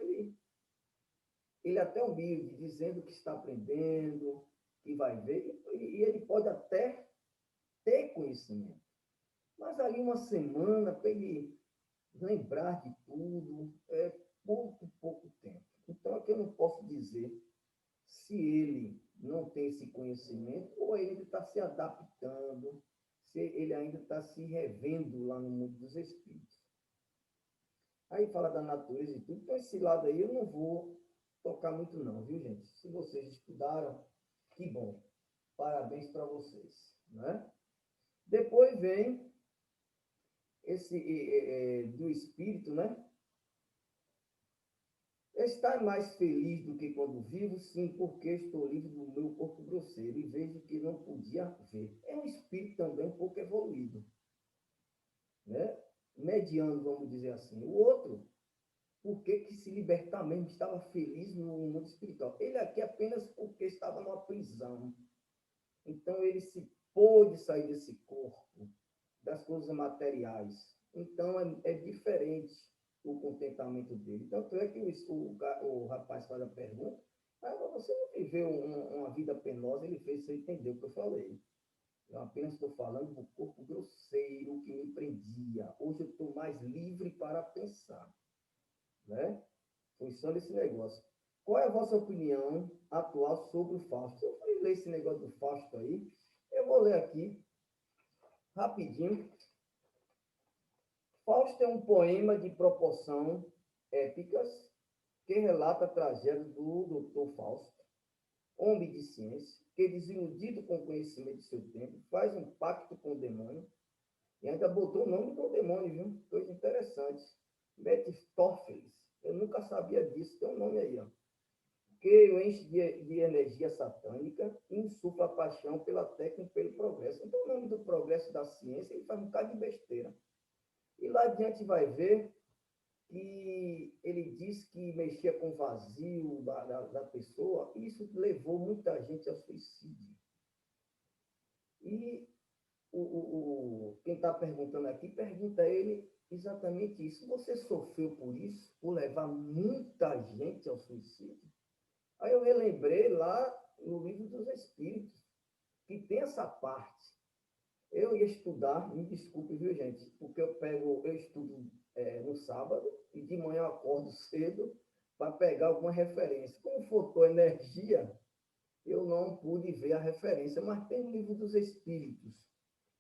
ele é até humilde, dizendo que está aprendendo, que vai ver, e ele pode até ter conhecimento. Mas ali uma semana, para ele lembrar de tudo, é pouco tempo. Então, aqui eu não posso dizer se ele não tem esse conhecimento ou ele está se adaptando, se ele ainda está se revendo lá no mundo dos espíritos. Aí fala da natureza e tudo, então esse lado aí eu não vou tocar muito não, viu, gente? Se vocês estudaram, que bom. Parabéns para vocês, né? Depois vem esse do espírito, né? Estar mais feliz do que quando vivo, sim, porque estou livre do meu corpo grosseiro e vejo que não podia ver. É um espírito também um pouco evoluído, né? Mediano, vamos dizer assim. O outro, porque que se libertar mesmo, estava feliz no mundo espiritual. Ele aqui apenas porque estava numa prisão. Então ele se pôde sair desse corpo, das coisas materiais. Então é diferente o contentamento dele. Tanto é que o rapaz faz a pergunta, Agora, você não viveu uma vida penosa, ele fez você entender o que eu falei. Eu apenas estou falando do corpo grosseiro que me prendia. Hoje eu estou mais livre para pensar, né? Foi só esse negócio. Qual é a vossa opinião atual sobre o Fausto? Eu fui ler esse negócio do Fausto aí. Eu vou ler aqui, rapidinho. Fausto é um poema de proporção épicas que relata a tragédia do Dr. Fausto, homem de ciência, que, desiludido com o conhecimento de seu tempo, faz um pacto com o demônio e ainda botou o nome do demônio, viu? Coisa interessante. Mephistopheles. Eu nunca sabia disso. Tem um nome aí, ó. Que o enche de energia satânica e insufla paixão pela técnica e pelo progresso. Então, o nome do progresso da ciência, ele faz um bocado de besteira. E lá adiante vai ver que ele diz que mexia com o vazio da pessoa, e isso levou muita gente ao suicídio. E quem está perguntando aqui, pergunta a ele exatamente isso. Você sofreu por isso, por levar muita gente ao suicídio? Aí eu relembrei lá no Livro dos Espíritos, que tem essa parte. Eu ia estudar, me desculpe, viu, gente? Porque eu estudo no sábado e de manhã eu acordo cedo para pegar alguma referência. Como faltou energia, eu não pude ver a referência, mas tem o Livro dos Espíritos.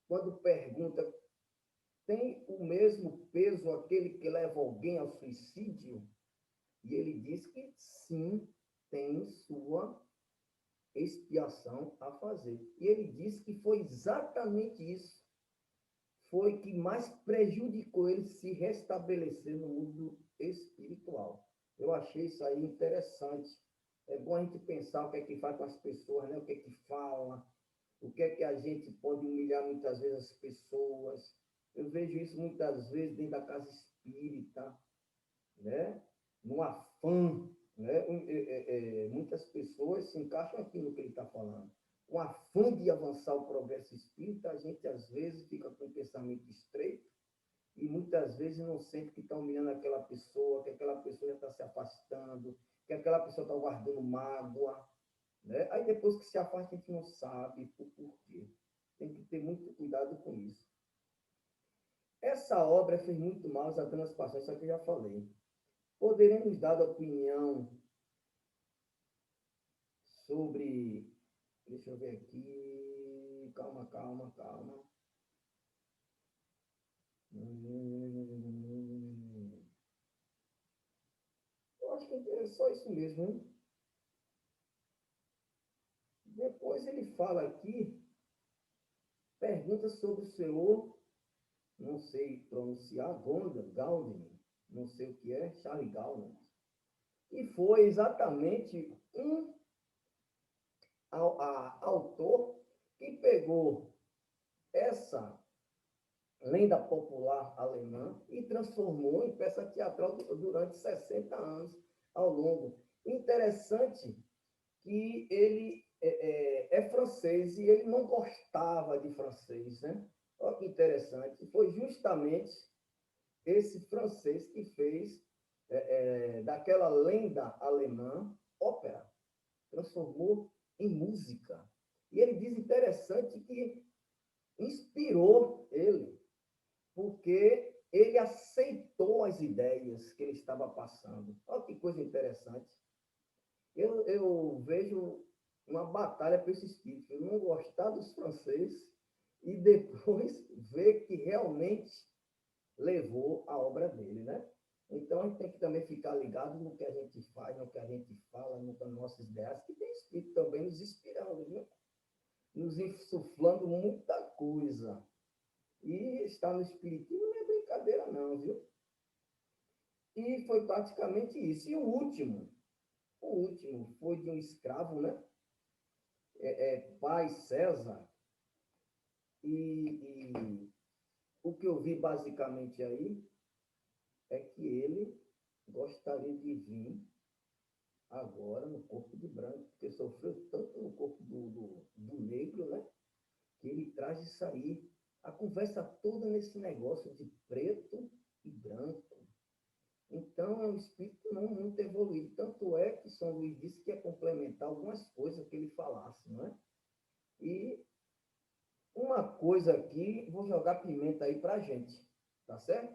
Quando pergunta, tem o mesmo peso aquele que leva alguém ao suicídio? E ele diz que sim, tem sua expiação a fazer. E ele diz que foi exatamente isso, foi que mais prejudicou ele se restabelecer no mundo espiritual. Eu achei isso aí interessante. É bom a gente pensar o que é que faz com as pessoas, né? O que é que fala, o que é que a gente pode humilhar muitas vezes as pessoas. Eu vejo isso muitas vezes dentro da casa espírita, né? No afã, né? Muitas pessoas se encaixam aqui no que ele está falando. Com afã de avançar o progresso espírita, a gente às vezes fica com um pensamento estreito e muitas vezes não sente que está humilhando aquela pessoa, que aquela pessoa já está se afastando, que aquela pessoa está guardando mágoa, né? Aí depois que se afasta, a gente não sabe o porquê. Tem que ter muito cuidado com isso. Essa obra fez muito mal às transpassões, isso aqui eu já falei. Poderemos dar a opinião sobre. Deixa eu ver aqui. Calma, calma, calma. Eu acho que é só isso mesmo, hein? Depois ele fala aqui, pergunta sobre o senhor, não sei pronunciar, Gaudium, não sei o que é, Charlie Gaudium. E foi exatamente um autor que pegou essa lenda popular alemã e transformou em peça teatral durante 60 anos ao longo. Interessante que ele é francês e ele não gostava de francês, né? Olha que interessante. Foi justamente esse francês que fez daquela lenda alemã ópera, transformou em música. E ele diz interessante que inspirou ele, porque ele aceitou as ideias que ele estava passando. Olha que coisa interessante. Eu vejo uma batalha para esse espírito, não gostar dos franceses e depois ver que realmente levou a obra dele, né? Então, a gente tem que também ficar ligado no que a gente faz, no que a gente fala, nas nossas ideias, que tem espírito também nos inspirando, viu? Nos insuflando muita coisa. E estar no espiritismo não é brincadeira, não, viu? E foi praticamente isso. E o último foi de um escravo, né? Pai César. E o que eu vi basicamente aí é que ele gostaria de vir agora no corpo de branco, porque sofreu tanto no corpo do negro, né? Que ele traz isso aí. A conversa toda nesse negócio de preto e branco. Então, é um espírito não muito evoluído. Tanto é que São Luís disse que ia complementar algumas coisas que ele falasse, não é? E uma coisa aqui, vou jogar pimenta aí para a gente, tá certo?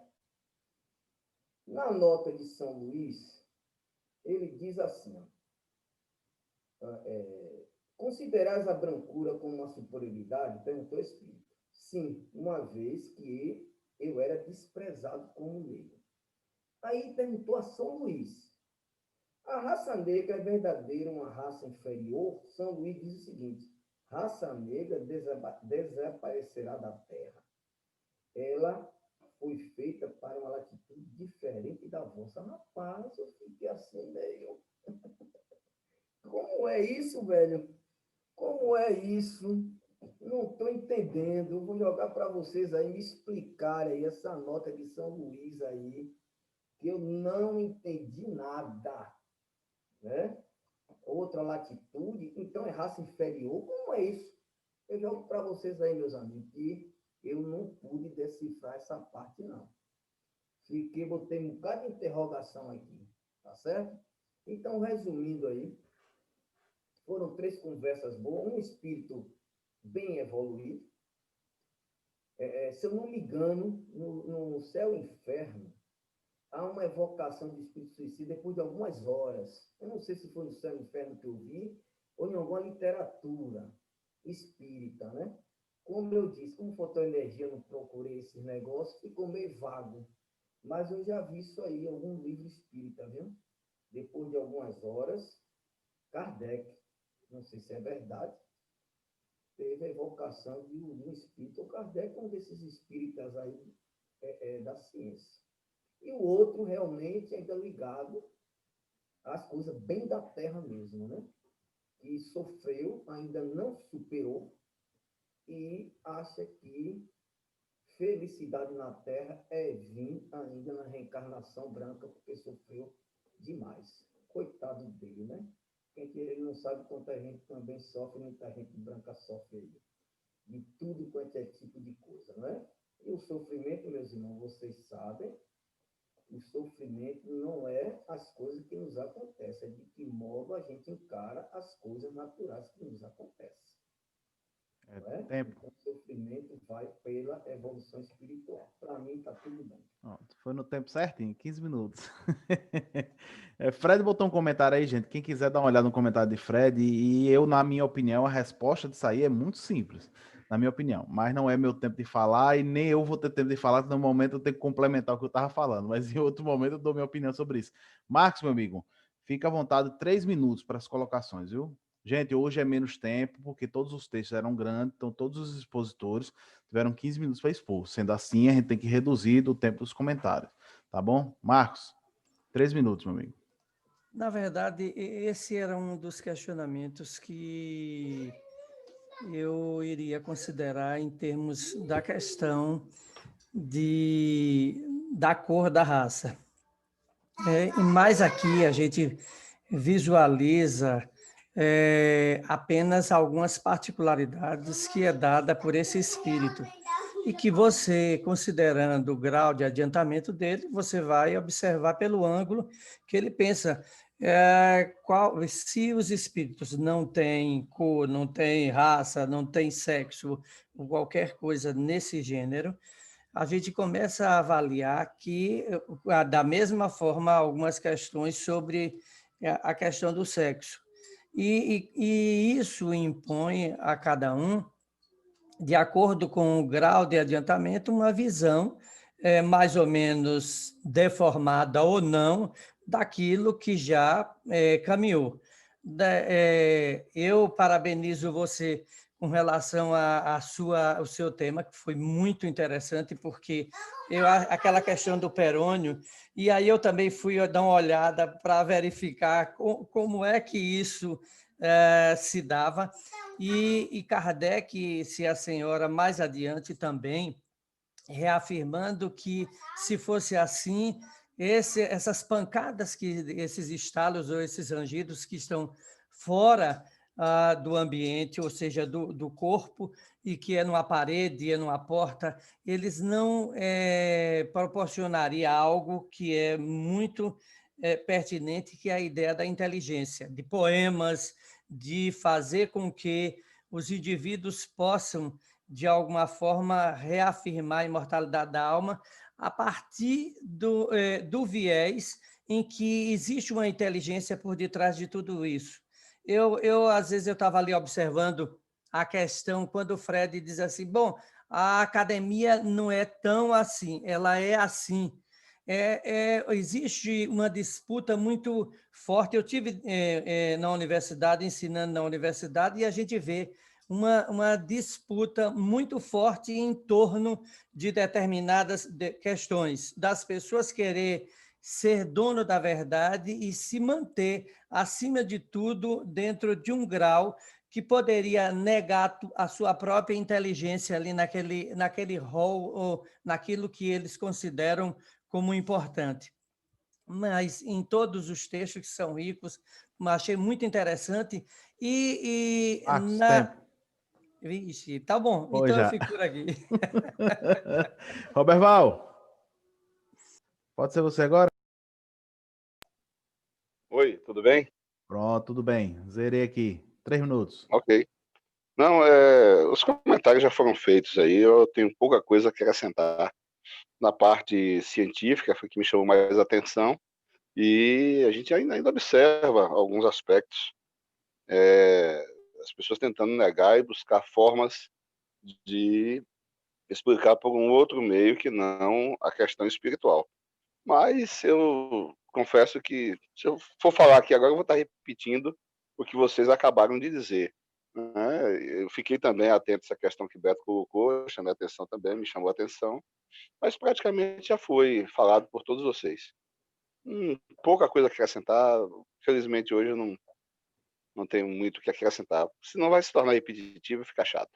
Na nota de São Luís, ele diz assim, considerais a brancura como uma superioridade? Perguntou o espírito. Sim, uma vez que eu era desprezado como negro. Aí perguntou a São Luís. A raça negra é verdadeira uma raça inferior? São Luís diz o seguinte, raça negra desaparecerá da terra. Ela foi feita para uma latitude diferente da vossa. Rapaz, eu fiquei assim meio... Como é isso, velho? Como é isso? Não estou entendendo. Vou jogar para vocês aí me explicarem aí essa nota de São Luís aí, que eu não entendi nada, né? Outra latitude, então é raça inferior. Como é isso? Eu jogo para vocês aí, meus amigos, que eu não pude decifrar essa parte, não. Botei um bocado de interrogação aqui, tá certo? Então, resumindo aí, foram 3 conversas boas, um espírito bem evoluído. Se eu não me engano, no céu e inferno, há uma evocação de espírito suicida depois de algumas horas. Eu não sei se foi no céu e inferno que eu vi, ou em alguma literatura espírita, né? Como eu disse, como fotoenergia, eu não procurei esses negócios, ficou meio vago. Mas eu já vi isso aí em algum livro espírita, viu? Depois de algumas horas, Kardec, não sei se é verdade, teve a evocação de um espírito. O Kardec é um desses espíritas aí da ciência. E o outro realmente ainda ligado às coisas bem da terra mesmo, né? Que sofreu, ainda não superou e acha que felicidade na terra é vir ainda na reencarnação branca, porque sofreu demais. Coitado dele, né? Quem que ele não sabe quanta gente também sofre, muita gente branca sofre aí. De tudo quanto é tipo de coisa, não é? E o sofrimento, meus irmãos, vocês sabem, o sofrimento não é as coisas que nos acontecem, é de que modo a gente encara as coisas naturais que nos acontecem. Não é? Tempo. Então, o sofrimento vai pela evolução espiritual. Para mim, está tudo bem. Foi no tempo certinho, 15 minutos. Fred botou um comentário aí, gente. Quem quiser dar uma olhada no comentário de Fred, e eu, na minha opinião, a resposta disso aí é muito simples, na minha opinião. Mas não é meu tempo de falar e nem eu vou ter tempo de falar, no momento eu tenho que complementar o que eu estava falando. Mas em outro momento eu dou minha opinião sobre isso. Marcos, meu amigo, fica à vontade, 3 minutos para as colocações, viu? Gente, hoje é menos tempo, porque todos os textos eram grandes, então todos os expositores tiveram 15 minutos para expor. Sendo assim, a gente tem que reduzir o tempo dos comentários. Tá bom? Marcos, 3 minutos, meu amigo. Na verdade, esse era um dos questionamentos que eu iria considerar em termos da questão da cor da raça. Mas aqui a gente visualiza apenas algumas particularidades que é dada por esse espírito e que você, considerando o grau de adiantamento dele, você vai observar pelo ângulo que ele pensa. Se os espíritos não têm cor, não têm raça, não têm sexo, ou qualquer coisa nesse gênero, a gente começa a avaliar que, da mesma forma, algumas questões sobre a questão do sexo. E isso impõe a cada um, de acordo com o grau de adiantamento, uma visão mais ou menos deformada ou não daquilo que já caminhou. Eu parabenizo você com relação ao seu tema, que foi muito interessante, porque aquela questão do perônio, e aí eu também fui dar uma olhada para verificar como é que isso se dava, e Kardec, se a senhora mais adiante também, reafirmando que, se fosse assim, essas pancadas, esses estalos ou esses rangidos que estão fora do ambiente, ou seja, do corpo, e que é numa parede, é numa porta, eles não proporcionariam algo que é muito pertinente, que é a ideia da inteligência, de poemas, de fazer com que os indivíduos possam, de alguma forma, reafirmar a imortalidade da alma a partir do viés em que existe uma inteligência por detrás de tudo isso. Às vezes, eu estava ali observando a questão quando o Fred diz assim, bom, a academia não é tão assim, ela é assim. Existe uma disputa muito forte. Eu tive na universidade, ensinando na universidade, e a gente vê uma disputa muito forte em torno de determinadas questões, das pessoas querer ser dono da verdade e se manter, acima de tudo, dentro de um grau que poderia negar a sua própria inteligência ali naquele rol, ou naquilo que eles consideram como importante. Mas em todos os textos que são ricos, achei muito interessante. Vixe, tá bom, Oi, então já. eu fico por aqui. Roberval, pode ser você agora? Oi, tudo bem? Pronto, tudo bem. Zerei aqui. 3 minutos. Ok. Não, os comentários já foram feitos aí, eu tenho pouca coisa a acrescentar. Na parte científica foi que me chamou mais atenção, e a gente ainda observa alguns aspectos, as pessoas tentando negar e buscar formas de explicar por um outro meio que não a questão espiritual. Mas eu confesso que, se eu for falar aqui agora, eu vou estar repetindo o que vocês acabaram de dizer, né? Eu fiquei também atento a essa questão que Beto colocou, chamei a atenção também, me chamou a atenção, mas praticamente já foi falado por todos vocês. Pouca coisa a acrescentar, felizmente hoje eu não tenho muito o que acrescentar, senão vai se tornar repetitivo e ficar chato.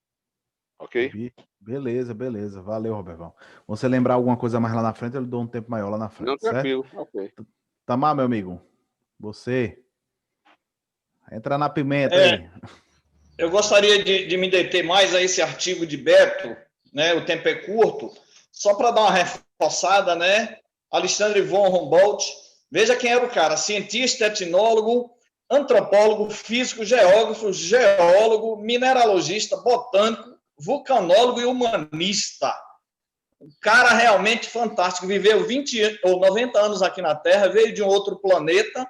Ok? Beleza. Valeu, Roberval. Você lembrar alguma coisa mais lá na frente, eu lhe dou um tempo maior lá na frente, Não, tranquilo, certo? ok. Tamar, meu amigo, você entra na pimenta aí. Eu gostaria de me deter mais a esse artigo de Beto, né? O tempo é curto, só para dar uma reforçada, né? Alexandre von Humboldt, veja quem era o cara: cientista, etnólogo, antropólogo, físico, geógrafo, geólogo, mineralogista, botânico, vulcanólogo e humanista. Um cara realmente fantástico, viveu 20 ou 90 anos aqui na Terra, veio de um outro planeta.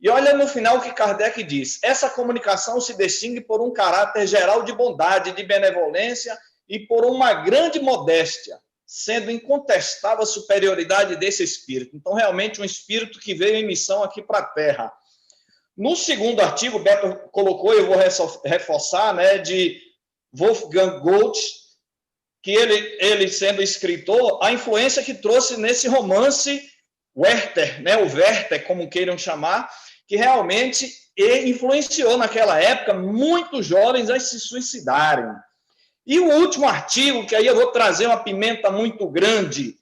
E olha no final o que Kardec diz: essa comunicação se distingue por um caráter geral de bondade, de benevolência e por uma grande modéstia, sendo incontestável a superioridade desse espírito. Então, realmente, um espírito que veio em missão aqui para a Terra. No segundo artigo, Beto colocou, eu vou reforçar, né, de Wolfgang Goethe, que ele sendo escritor, a influência que trouxe nesse romance Werther, né, o Werther, como queiram chamar, que realmente influenciou naquela época muitos jovens a se suicidarem. E o último artigo, que aí eu vou trazer uma pimenta muito grande,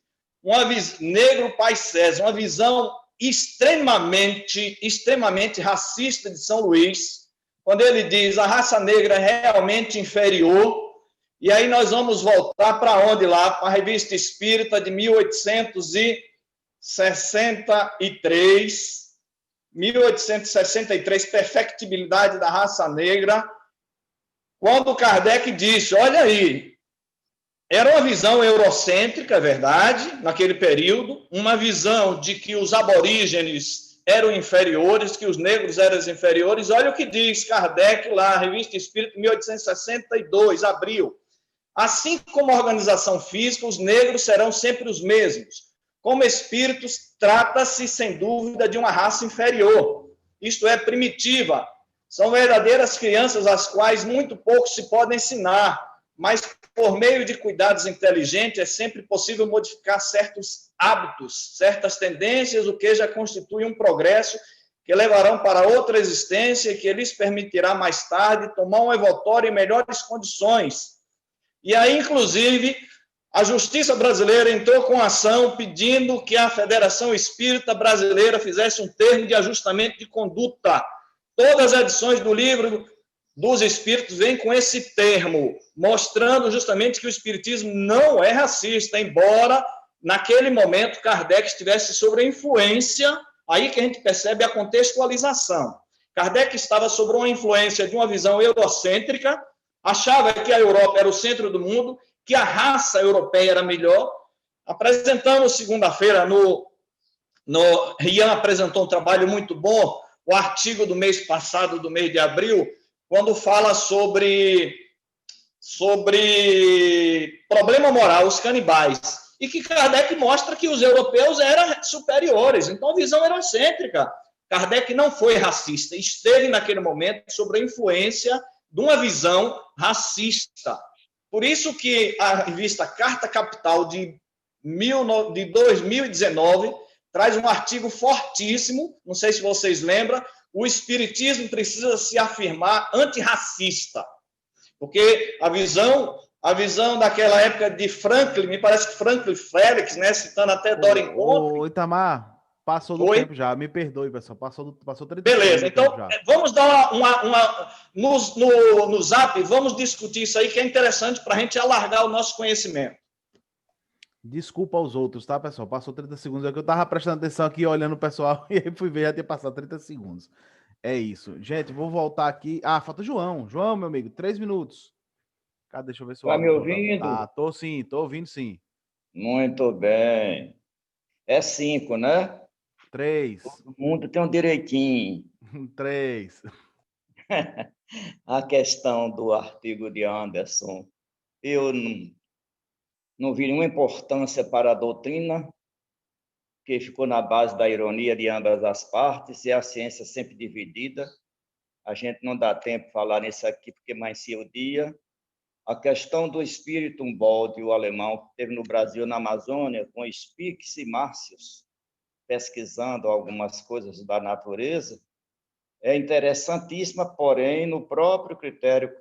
Negro Pai César, uma visão extremamente racista de São Luís, quando ele diz a raça negra é realmente inferior. E aí nós vamos voltar para onde lá? Para a Revista Espírita de 1863, Perfectibilidade da Raça Negra, quando Kardec disse, olha aí, era uma visão eurocêntrica, é verdade, naquele período, uma visão de que os aborígenes eram inferiores, que os negros eram inferiores. Olha o que diz Kardec lá, Revista Espírita, 1862, abril. Assim como a organização física, os negros serão sempre os mesmos. Como espíritos, trata-se, sem dúvida, de uma raça inferior, isto é, primitiva. São verdadeiras crianças às quais muito pouco se pode ensinar, mas por meio de cuidados inteligentes é sempre possível modificar certos hábitos, certas tendências, o que já constitui um progresso que levarão para outra existência e que lhes permitirá mais tarde tomar um evotório em melhores condições. E aí, inclusive, a Justiça Brasileira entrou com ação pedindo que a Federação Espírita Brasileira fizesse um termo de ajustamento de conduta. Todas as edições do livro dos espíritos vem com esse termo, mostrando justamente que o espiritismo não é racista, embora naquele momento Kardec estivesse sob a influência, aí que a gente percebe a contextualização. Kardec estava sob uma influência de uma visão eurocêntrica, achava que a Europa era o centro do mundo, que a raça europeia era melhor. Apresentamos segunda-feira Rian apresentou um trabalho muito bom, o artigo do mês passado, do mês de abril, quando fala sobre problema moral, os canibais, e que Kardec mostra que os europeus eram superiores, então visão eurocêntrica. Kardec não foi racista, esteve naquele momento sob a influência de uma visão racista. Por isso que a revista Carta Capital de 2019 traz um artigo fortíssimo, não sei se vocês lembram, o espiritismo precisa se afirmar antirracista, porque a visão daquela época de Franklin, me parece que Franklin Félix, né, citando até Dorin Contra. Ô, Itamar, passou do tempo já, me perdoe, pessoal, passou 30 Beleza, então já. Vamos dar no Zap, vamos discutir isso aí, que é interessante para a gente alargar o nosso conhecimento. Desculpa aos outros, tá, pessoal? Passou 30 segundos. É que eu tava prestando atenção aqui, olhando o pessoal, e aí fui ver, já tinha passado 30 segundos. É isso. Gente, vou voltar aqui. Ah, falta João. João, meu amigo, 3 minutos. Cadê? Deixa eu ver se eu... Tá me ouvindo? Tá, tô sim, tô ouvindo sim. Muito bem. É 5, né? 3. Todo mundo tem um direitinho. 3. A questão do artigo de Anderson, eu não vi nenhuma importância para a doutrina, que ficou na base da ironia de ambas as partes, e a ciência sempre dividida. A gente não dá tempo de falar nisso aqui, porque mais cedo o dia. A questão do espírito Humboldt, o alemão, que esteve no Brasil, na Amazônia, com Spix e Márcios, pesquisando algumas coisas da natureza, é interessantíssima, porém, no próprio critério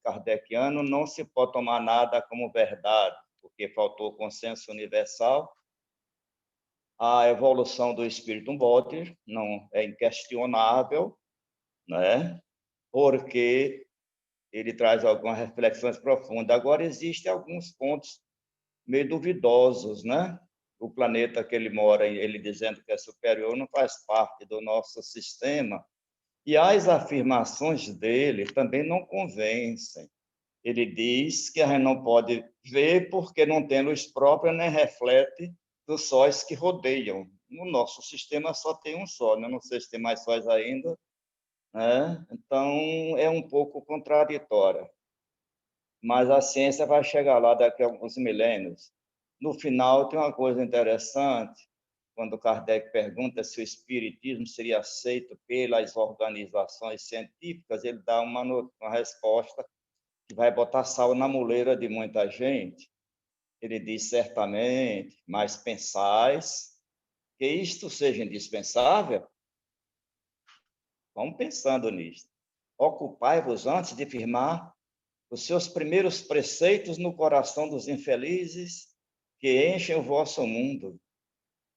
kardeciano, não se pode tomar nada como verdade, porque faltou consenso universal. A evolução do espírito Humboldt não é inquestionável, né? Porque ele traz algumas reflexões profundas. Agora, existem alguns pontos meio duvidosos, né? O planeta que ele mora, ele dizendo que é superior, não faz parte do nosso sistema. E as afirmações dele também não convencem. Ele diz que a gente não pode ver porque não tem luz própria nem reflete dos sóis que rodeiam. No nosso sistema só tem um só, né? Não sei se tem mais sóis ainda, né? Então, é um pouco contraditória. Mas a ciência vai chegar lá daqui a alguns milênios. No final, tem uma coisa interessante, quando Kardec pergunta se o espiritismo seria aceito pelas organizações científicas, ele dá uma resposta que vai botar sal na moleira de muita gente. Ele diz certamente, mas pensais que isto seja indispensável? Vamos pensando nisso. Ocupai-vos antes de firmar os seus primeiros preceitos no coração dos infelizes que enchem o vosso mundo.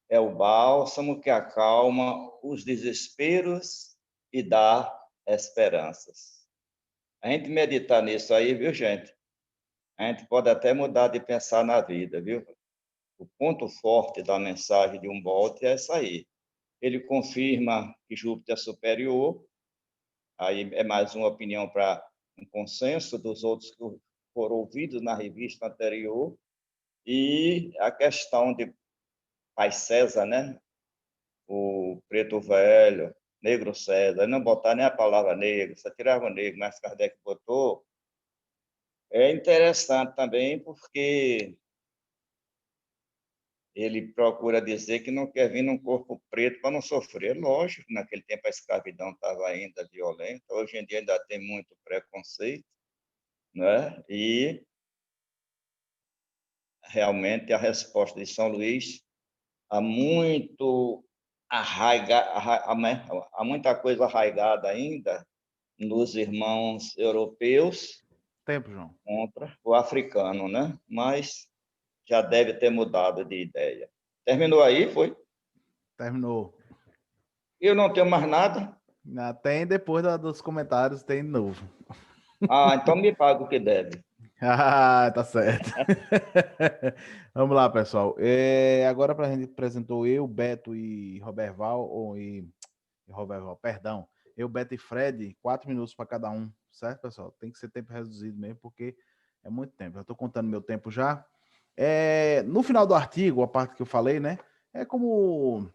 É o bálsamo que acalma os desesperos e dá esperanças. A gente meditar nisso aí, viu, gente? A gente pode até mudar de pensar na vida, viu? O ponto forte da mensagem de Humboldt é essa aí. Ele confirma que Júpiter é superior, aí é mais uma opinião para um consenso dos outros que foram ouvidos na revista anterior, e a questão de Pai César, né? O preto velho, negro César, não botar nem a palavra negro, só tirava o negro, mas Kardec botou. É interessante também porque ele procura dizer que não quer vir num corpo preto para não sofrer. Lógico, naquele tempo a escravidão estava ainda violenta, hoje em dia ainda tem muito preconceito, né? E realmente a resposta de São Luís há muita coisa arraigada ainda nos irmãos europeus. Tempo, João. Contra o africano, né? Mas já deve ter mudado de ideia. Terminou aí, foi? Terminou. Eu não tenho mais nada. Tem depois dos comentários, tem de novo. Ah, então me paga o que deve. Ah, tá certo. Vamos lá, pessoal. Agora a gente apresentou eu, Beto e Roberval, Roberval, perdão. Eu, Beto e Fred, 4 minutos para cada um, certo, pessoal? Tem que ser tempo reduzido mesmo, porque é muito tempo. Eu estou contando meu tempo já. No final do artigo, a parte que eu falei, né? É como,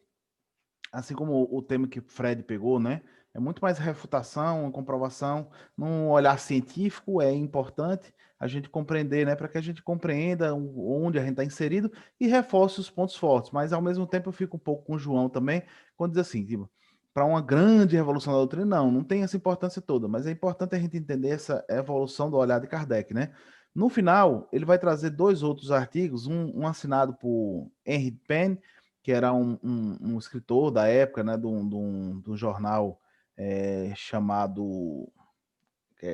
assim como o tema que o Fred pegou, né? É muito mais refutação, comprovação. Num olhar científico, é importante a gente compreender, né? Para que a gente compreenda onde a gente está inserido e reforce os pontos fortes. Mas, ao mesmo tempo, eu fico um pouco com o João também, quando diz assim, tipo, para uma grande revolução da doutrina, não tem essa importância toda, mas é importante a gente entender essa evolução do olhar de Kardec, né? No final, ele vai trazer 2 outros artigos, um assinado por Henry Penn, que era um escritor da época, né, de um jornal chamado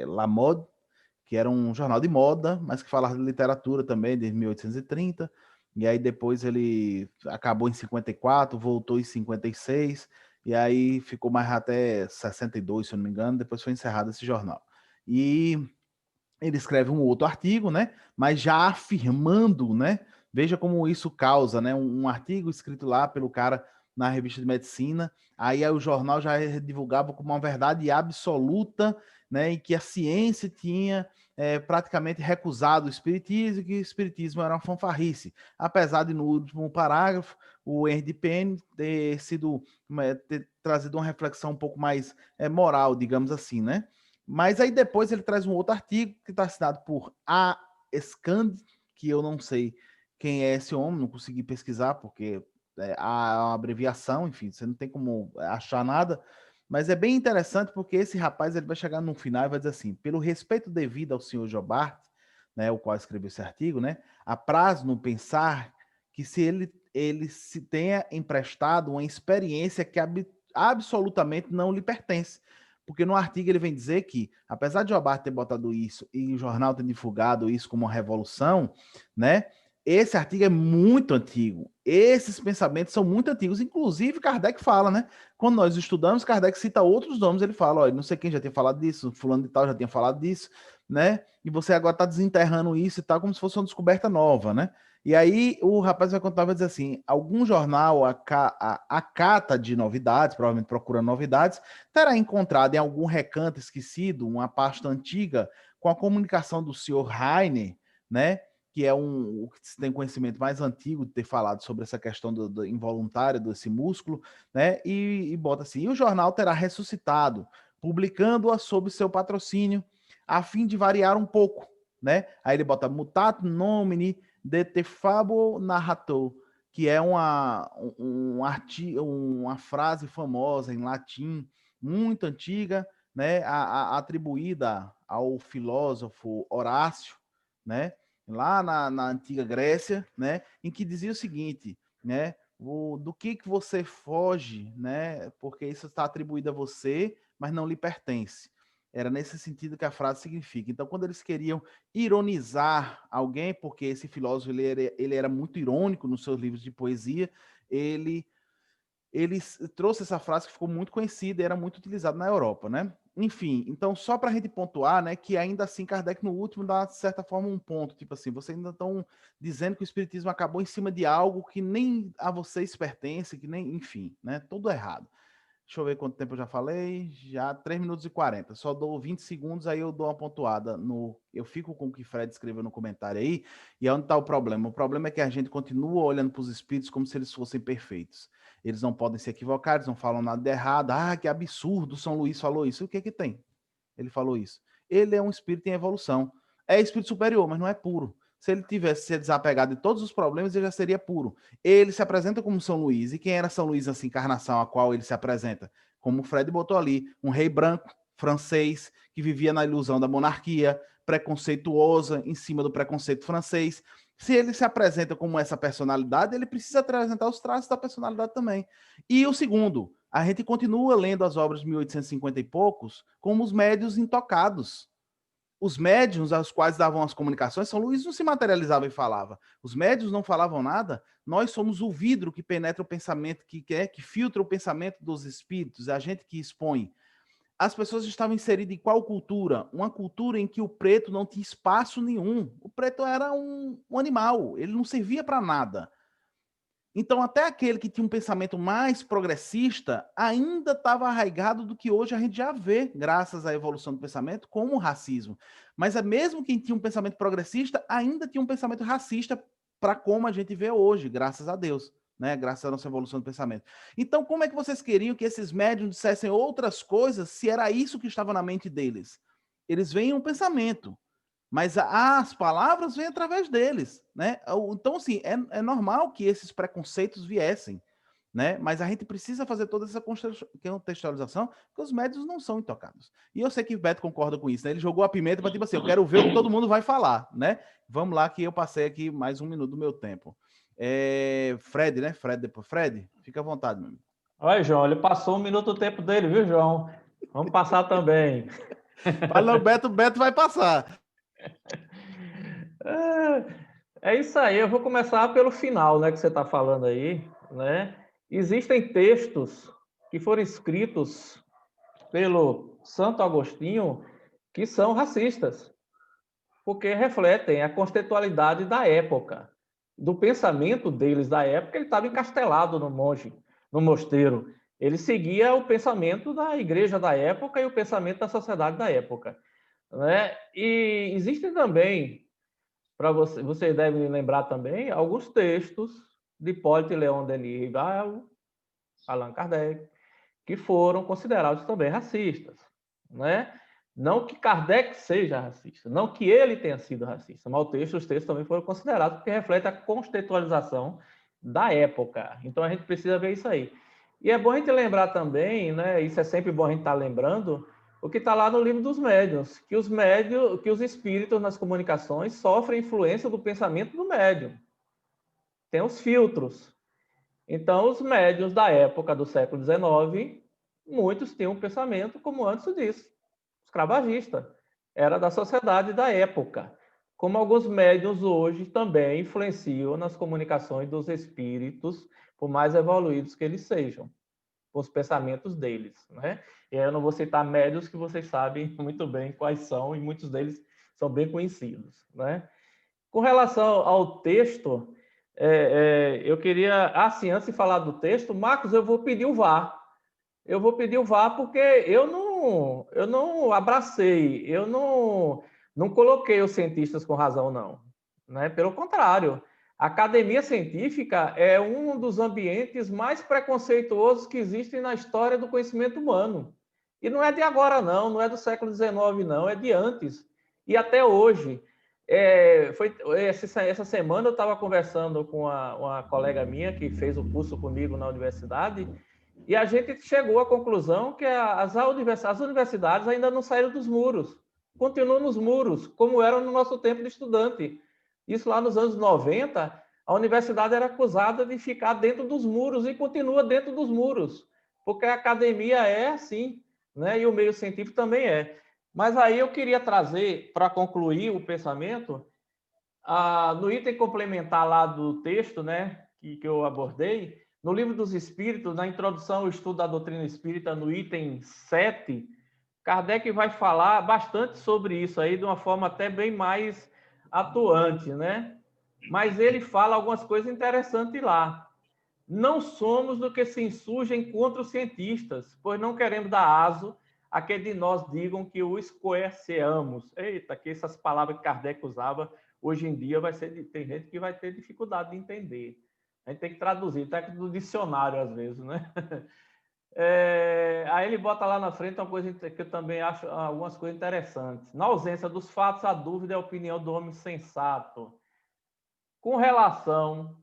La Mode, que era um jornal de moda, mas que falava de literatura também, desde 1830, e aí depois ele acabou em 54, voltou em 56, e aí ficou mais até 62, se eu não me engano, depois foi encerrado esse jornal. E ele escreve um outro artigo, né? Mas já afirmando, né? Veja como isso causa, né? Um artigo escrito lá pelo cara na revista de medicina, aí o jornal já divulgava como uma verdade absoluta, né? Em que a ciência tinha praticamente recusado o espiritismo, e que o espiritismo era uma fanfarrice. Apesar de, no último parágrafo, o Henry Penn ter trazido uma reflexão um pouco mais moral, digamos assim, né? Mas aí depois ele traz um outro artigo que está assinado por A. Scand, que eu não sei quem é esse homem, não consegui pesquisar, porque há uma abreviação, enfim, você não tem como achar nada. Mas é bem interessante porque esse rapaz ele vai chegar no final e vai dizer assim: pelo respeito devido ao senhor Jobart, né, o qual escreveu esse artigo, né, apraz no pensar que se ele se tenha emprestado uma experiência que absolutamente não lhe pertence. Porque no artigo ele vem dizer que, apesar de Jobart ter botado isso e o jornal ter divulgado isso como uma revolução, né? Esse artigo é muito antigo. Esses pensamentos são muito antigos. Inclusive, Kardec fala, né? Quando nós estudamos, Kardec cita outros nomes. Ele fala: olha, não sei quem já tinha falado disso, fulano de tal já tinha falado disso, né? E você agora está desenterrando isso e tal, como se fosse uma descoberta nova, né? E aí o rapaz vai contar, vai dizer assim: algum jornal acata de novidades, provavelmente procura novidades, terá encontrado em algum recanto esquecido uma pasta antiga com a comunicação do senhor Heine, né? Que é o que se tem conhecimento mais antigo de ter falado sobre essa questão do involuntário desse músculo, né? E bota assim: e o jornal terá ressuscitado, publicando-a sob seu patrocínio, a fim de variar um pouco, né? Aí ele bota mutatum nomine Detefabo narrator, que é uma frase famosa em latim, muito antiga, né, atribuída ao filósofo Horácio, né, lá na antiga Grécia, né, em que dizia o seguinte, né, do que você foge, né, porque isso está atribuído a você, mas não lhe pertence. Era nesse sentido que a frase significa. Então, quando eles queriam ironizar alguém, porque esse filósofo ele era muito irônico nos seus livros de poesia, ele trouxe essa frase que ficou muito conhecida e era muito utilizada na Europa, né? Enfim, então só para a gente pontuar, né, que ainda assim Kardec no último dá de certa forma um ponto, tipo assim, vocês ainda estão dizendo que o espiritismo acabou em cima de algo que nem a vocês pertence, que nem, enfim, né? Tudo errado. Deixa eu ver quanto tempo eu já falei. Já 3 minutos e 40. Só dou 20 segundos, aí eu dou uma pontuada. Eu fico com o que Fred escreveu no comentário aí. E é onde está o problema? O problema é que a gente continua olhando para os espíritos como se eles fossem perfeitos. Eles não podem se equivocar, eles não falam nada de errado. Ah, que absurdo, São Luís falou isso. O que que tem? Ele falou isso. Ele é um espírito em evolução. É espírito superior, mas não é puro. Se ele tivesse se desapegado de todos os problemas, ele já seria puro. Ele se apresenta como São Luís. E quem era São Luís nessa encarnação a qual ele se apresenta? Como o Fred botou ali, um rei branco, francês, que vivia na ilusão da monarquia, preconceituosa, em cima do preconceito francês. Se ele se apresenta como essa personalidade, ele precisa apresentar os traços da personalidade também. E o segundo, a gente continua lendo as obras de 1850 e poucos como os médios intocados. Os médiuns aos quais davam as comunicações, São Luís não se materializava e falava. Os médiuns não falavam nada. Nós somos o vidro que penetra o pensamento, que filtra o pensamento dos espíritos, é a gente que expõe. as pessoas estavam inseridas em qual cultura? Uma cultura em que o preto não tinha espaço nenhum. O preto era um animal, ele não servia para nada. Então, até aquele que tinha um pensamento mais progressista ainda estava arraigado do que hoje a gente já vê, graças à evolução do pensamento, como o racismo. Mas mesmo quem tinha um pensamento progressista ainda tinha um pensamento racista para como a gente vê hoje, graças a Deus, né? Graças à nossa evolução do pensamento. Então, como é que vocês queriam que esses médiuns dissessem outras coisas se era isso que estava na mente deles? Eles veem um pensamento, mas as palavras vêm através deles, né? Então, assim, é normal que esses preconceitos viessem, né? Mas a gente precisa fazer toda essa contextualização, porque os médios não são intocados. E eu sei que o Beto concorda com isso, né? Ele jogou a pimenta para tipo assim, eu quero ver o que todo mundo vai falar, né? Vamos lá, que eu passei aqui mais 1 minuto do meu tempo. Fred, né? Fred, fica à vontade, meu amigo. Olha, João, ele passou 1 minuto do tempo dele, viu, João? Vamos passar também. Fala, o Beto vai passar. É isso aí, eu vou começar pelo final, né, que você está falando aí, né? Existem textos que foram escritos pelo Santo Agostinho que são racistas, porque refletem a contextualidade da época, do pensamento deles da época. Ele estava encastelado no mosteiro. Ele seguia o pensamento da igreja da época e o pensamento da sociedade da época, né? E existem também, para você deve lembrar também, alguns textos de Hipólito Leon Denis Rival, Allan Kardec, que foram considerados também racistas, né? Não que Kardec seja racista, não que ele tenha sido racista, mas os textos também foram considerados porque refletem a contextualização da época. Então a gente precisa ver isso aí. E é bom a gente lembrar também, né? Isso é sempre bom a gente estar lembrando, o que está lá no livro dos médiuns, que os espíritos nas comunicações sofrem influência do pensamento do médium. Tem os filtros. Então, os médiuns da época do século XIX, muitos tinham um pensamento, como antes disse, escravagista. Era da sociedade da época. Como alguns médiuns hoje também influenciam nas comunicações dos espíritos, por mais evoluídos que eles sejam, com os pensamentos deles, né? E aí eu não vou citar médiuns que vocês sabem muito bem quais são, e muitos deles são bem conhecidos, né? Com relação ao texto, eu queria, assim, antes de falar do texto, Marcos, eu vou pedir o VAR. Eu vou pedir o VAR porque eu não abracei, eu não coloquei os cientistas com razão, não, né? Pelo contrário, a academia científica é um dos ambientes mais preconceituosos que existem na história do conhecimento humano. E não é de agora, não é do século XIX, não, é de antes. E até hoje. Essa semana eu estava conversando com uma colega minha que fez o curso comigo na universidade, e a gente chegou à conclusão que as universidades ainda não saíram dos muros, continuam nos muros, como eram no nosso tempo de estudante. Isso lá nos anos 90, a universidade era acusada de ficar dentro dos muros e continua dentro dos muros, porque a academia é assim, né? E o meio científico também é. Mas aí eu queria trazer, para concluir o pensamento, no item complementar lá do texto, né, que eu abordei, no Livro dos Espíritos, na introdução ao estudo da doutrina espírita, no item 7, Kardec vai falar bastante sobre isso aí, de uma forma até bem mais atuante, né? Mas ele fala algumas coisas interessantes lá. Não somos do que se insurgem contra os cientistas, pois não queremos dar aso a que de nós digam que o escoerceamos. Eita, que essas palavras que Kardec usava, hoje em dia tem gente que vai ter dificuldade de entender. A gente tem que traduzir, tá do dicionário às vezes, né? Aí ele bota lá na frente uma coisa que eu também acho algumas coisas interessantes. Na ausência dos fatos, a dúvida é a opinião do homem sensato. Com relação,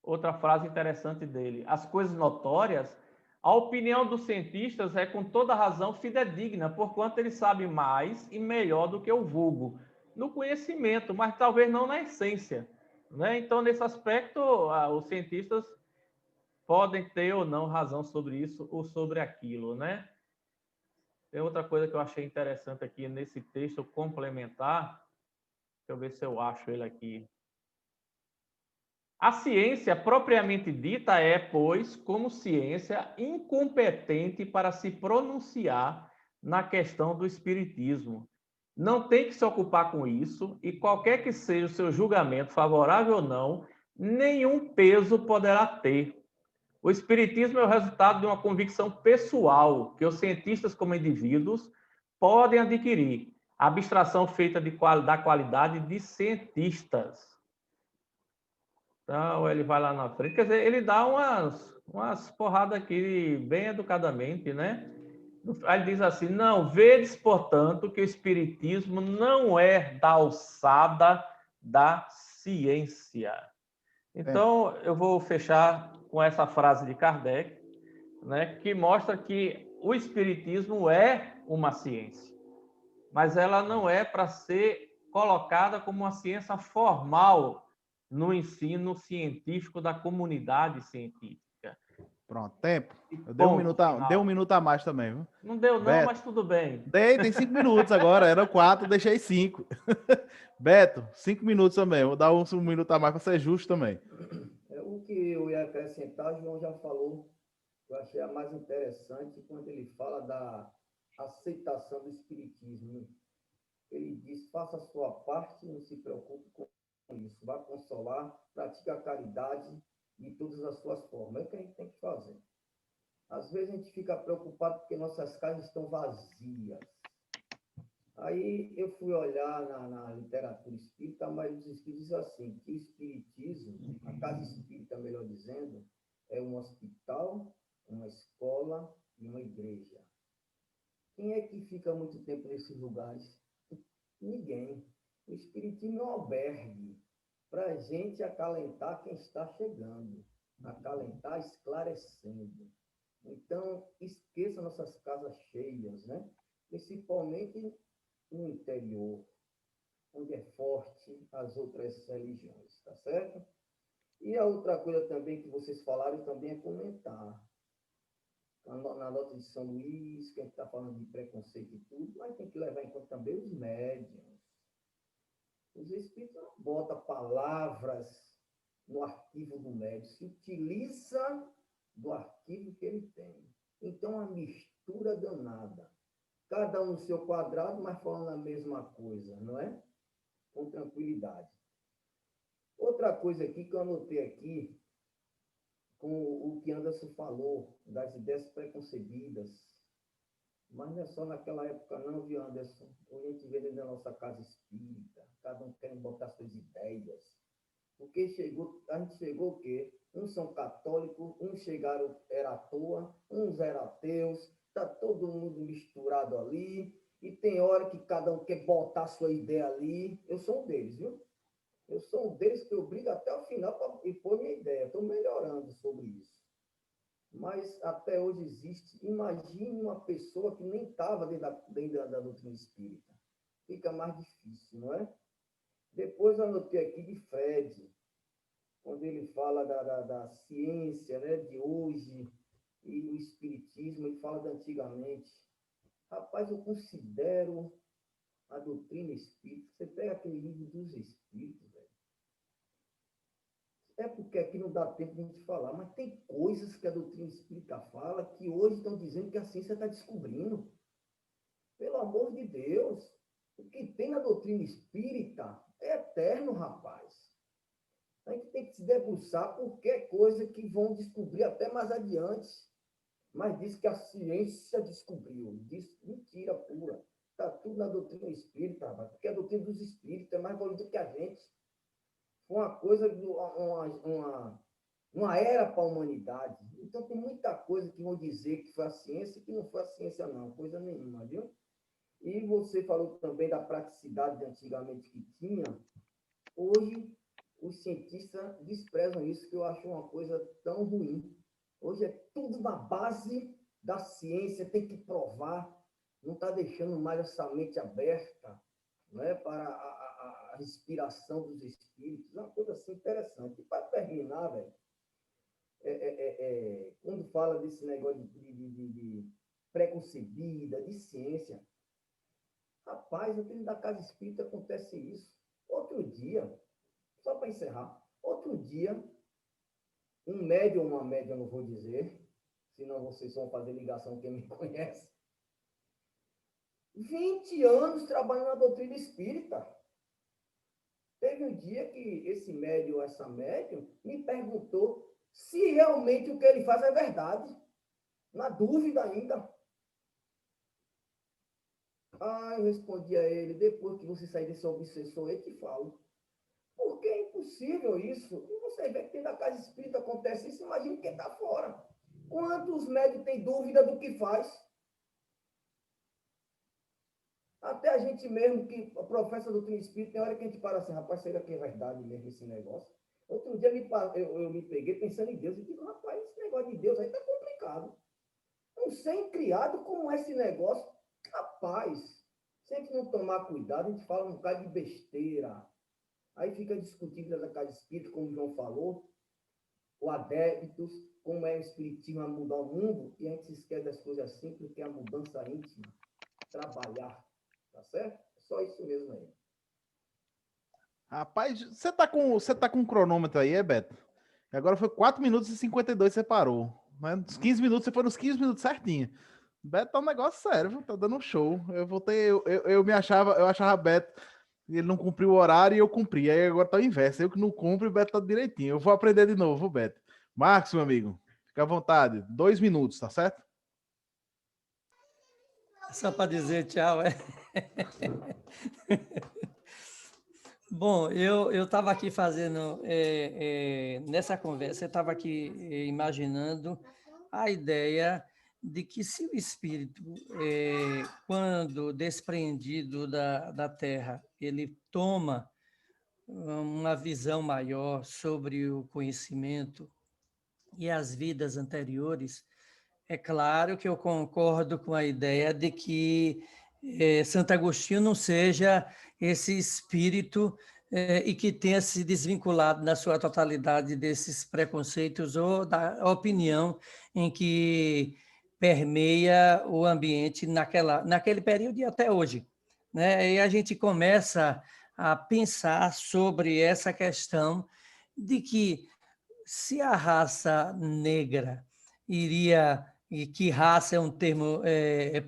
outra frase interessante dele, às coisas notórias, a opinião dos cientistas é, com toda razão, fidedigna, porquanto eles sabem mais e melhor do que o vulgo, no conhecimento, mas talvez não na essência, né? Então, nesse aspecto, os cientistas podem ter ou não razão sobre isso ou sobre aquilo, né? Tem outra coisa que eu achei interessante aqui nesse texto complementar, deixa eu ver se eu acho ele aqui. A ciência propriamente dita é, pois, como ciência, incompetente para se pronunciar na questão do espiritismo. Não tem que se ocupar com isso, e qualquer que seja o seu julgamento, favorável ou não, nenhum peso poderá ter. O espiritismo é o resultado de uma convicção pessoal que os cientistas, como indivíduos, podem adquirir. A abstração feita da qualidade de cientistas. Então, ele vai lá na frente, quer dizer, ele dá umas porradas aqui, bem educadamente, né? Aí ele diz assim, não, vedes, portanto, que o espiritismo não é da alçada da ciência. Então, eu vou fechar com essa frase de Kardec, né, que mostra que o espiritismo é uma ciência, mas ela não é para ser colocada como uma ciência formal no ensino científico da comunidade científica. Pronto, tempo. Eu Ponto dei um final. minuto a mais também, viu? Não deu não, Beto, mas tudo bem. tem 5 minutos agora, eram 4, deixei 5. Beto, 5 minutos também, vou dar um minuto a mais para ser justo também. O que eu ia acrescentar, o João já falou, eu achei a mais interessante quando ele fala da aceitação do espiritismo. Ele diz, faça a sua parte, não se preocupe com isso, vá consolar, pratique a caridade de todas as suas formas. É o que a gente tem que fazer. Às vezes a gente fica preocupado porque nossas casas estão vazias. Aí eu fui olhar na literatura espírita, mas os espíritos dizem assim, que o espiritismo, a casa espírita, melhor dizendo, é um hospital, uma escola e uma igreja. Quem é que fica muito tempo nesses lugares? Ninguém. O espiritismo é um albergue para a gente acalentar quem está chegando, acalentar esclarecendo. Então, esqueça nossas casas cheias, né? Principalmente no interior, onde é forte as outras religiões, tá certo? E a outra coisa também que vocês falaram também é comentar. Na nota de São Luís, que a gente está falando de preconceito e tudo, mas tem que levar em conta também os médiuns. Os espíritos não botam palavras no arquivo do médium, se utiliza do arquivo que ele tem. Então, a mistura danada. Cada um no seu quadrado, mas falando a mesma coisa, não é? Com tranquilidade. Outra coisa aqui que eu anotei aqui, com o que Anderson falou, das ideias preconcebidas, mas não é só naquela época não, viu, Anderson? Hoje a gente vê dentro da nossa casa espírita, cada um quer botar suas ideias. Porque a gente chegou o quê? Uns são católicos, uns chegaram, era à toa, uns eram ateus, está todo mundo misturado ali, e tem hora que cada um quer botar sua ideia ali. Eu sou um deles, viu? Eu sou um deles que eu brigo até o final para impor minha ideia. Estou melhorando sobre isso. Mas até hoje existe. Imagine uma pessoa que nem estava dentro da doutrina espírita. Fica mais difícil, não é? Depois eu anotei aqui de Fred, quando ele fala da ciência, né, de hoje e o espiritismo, ele fala da antigamente. Rapaz, eu considero a doutrina espírita. Você pega aquele livro dos espíritos, velho. É porque aqui não dá tempo de a gente falar, mas tem coisas que a doutrina espírita fala que hoje estão dizendo que a ciência está descobrindo. Pelo amor de Deus, o que tem na doutrina espírita é eterno, rapaz. A gente tem que se debruçar por qualquer coisa que vão descobrir até mais adiante. Mas diz que a ciência descobriu. Diz mentira pura. Está tudo na doutrina espírita, rapaz, porque a doutrina dos espíritos é mais bonita que a gente. Foi uma coisa, uma era para a humanidade. Então, tem muita coisa que vão dizer que foi a ciência e que não foi a ciência, não. Coisa nenhuma, viu? E você falou também da praticidade de antigamente que tinha. Hoje, os cientistas desprezam isso, que eu acho uma coisa tão ruim. Hoje é tudo na base da ciência, tem que provar, não está deixando mais essa mente aberta, não é, para a inspiração dos espíritos. É uma coisa assim interessante. E para terminar, velho, quando fala desse negócio de preconcebida, de ciência, rapaz, aqui da casa espírita acontece isso. Outro dia, só para encerrar, outro dia, um médium ou uma médium, eu não vou dizer, senão vocês vão fazer ligação quem me conhece. 20 anos trabalhando na doutrina espírita. Teve um dia que esse médium, essa médium, me perguntou se realmente o que ele faz é verdade. Na dúvida ainda. Eu respondi a ele, depois que você sair desse obsessor, eu te falo. Porque é impossível isso. E você vê que tem da casa espírita acontece isso, imagine quem está fora. Quantos médicos têm dúvida do que faz? Até a gente mesmo, que professa doutrina espírita, tem hora que a gente para assim, rapaz, será que é verdade mesmo esse negócio? Outro dia eu me peguei pensando em Deus e digo, rapaz, esse negócio de Deus aí está complicado. Um sem criado como esse negócio, rapaz, se a gente não tomar cuidado, a gente fala um bocado de besteira. Aí fica discutindo da casa espírita, como o João falou, o adeptos, como é o espiritismo a mudar o mundo, e a gente se esquece das coisas simples, que é a mudança íntima, trabalhar, tá certo? É só isso mesmo aí. Rapaz, você tá com um cronômetro aí, Beto? Agora foi 4 minutos e 52 você parou. Né? Nos 15 minutos, você foi nos 15 minutos certinho. Beto tá um negócio sério, viu? Tá dando um show. Eu achava Beto, ele não cumpriu o horário e eu cumpri. Aí agora tá o inverso. Eu que não cumpro e o Beto tá direitinho. Eu vou aprender de novo, Beto. Marcos, meu amigo, fica à vontade. 2 minutos, tá certo? Só para dizer tchau, é? Bom, eu estava aqui fazendo, nessa conversa, eu estava aqui imaginando a ideia de que se o espírito, quando despreendido da Terra, ele toma uma visão maior sobre o conhecimento e as vidas anteriores, é claro que eu concordo com a ideia de que Santo Agostinho não seja esse espírito e que tenha se desvinculado na sua totalidade desses preconceitos ou da opinião em que permeia o ambiente naquele período e até hoje. Né? E a gente começa a pensar sobre essa questão de que se a raça negra iria, e que raça é um termo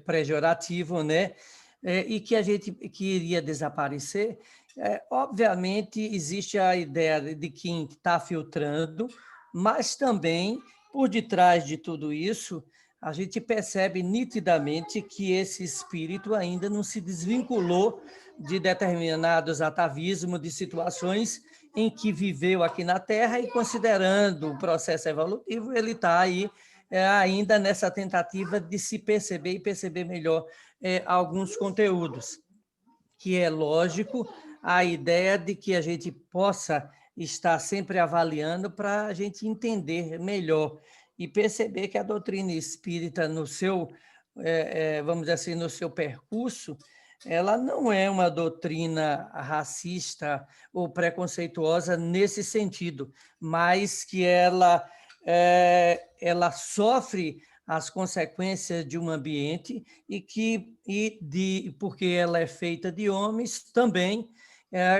pejorativo, né? E que a gente que iria desaparecer, obviamente existe a ideia de quem está filtrando, mas também por detrás de tudo isso a gente percebe nitidamente que esse espírito ainda não se desvinculou de determinados atavismos, de situações em que viveu aqui na Terra e, considerando o processo evolutivo, ele está aí ainda nessa tentativa de se perceber e perceber melhor alguns conteúdos, que é lógico a ideia de que a gente possa estar sempre avaliando para a gente entender melhor e perceber que a doutrina espírita, no seu, vamos dizer assim, no seu percurso, ela não é uma doutrina racista ou preconceituosa nesse sentido, mas que ela sofre as consequências de um ambiente porque ela é feita de homens também,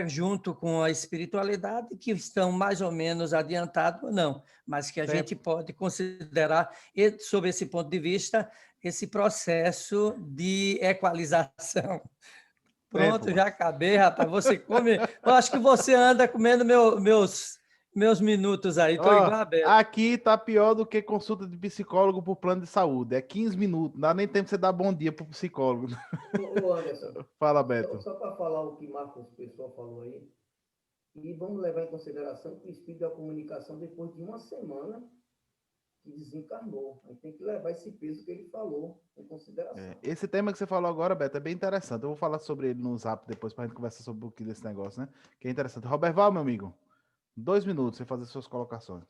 junto com a espiritualidade, que estão mais ou menos adiantados ou não, mas que a gente pode considerar, sob esse ponto de vista, esse processo de equalização. Pronto, já acabei, rapaz. Você come. Eu acho que você anda comendo meus minutos aí. Estou igual a Beto. Aqui tá pior do que consulta de psicólogo por plano de saúde. É 15 minutos. Não dá nem tempo de você dar bom dia pro psicólogo. Ô Anderson. Fala, Beto. Só para falar o que Marcos Pessoa falou aí. E vamos levar em consideração que o espírito da comunicação, depois de uma semana, que desencarnou. A gente tem que levar esse peso que ele falou em consideração. Esse tema que você falou agora, Beto, é bem interessante. Eu vou falar sobre ele no Zap depois para a gente conversar sobre um pouquinho desse negócio, né? Que é interessante. Roberval, meu amigo, 2 minutos, você fazer suas colocações.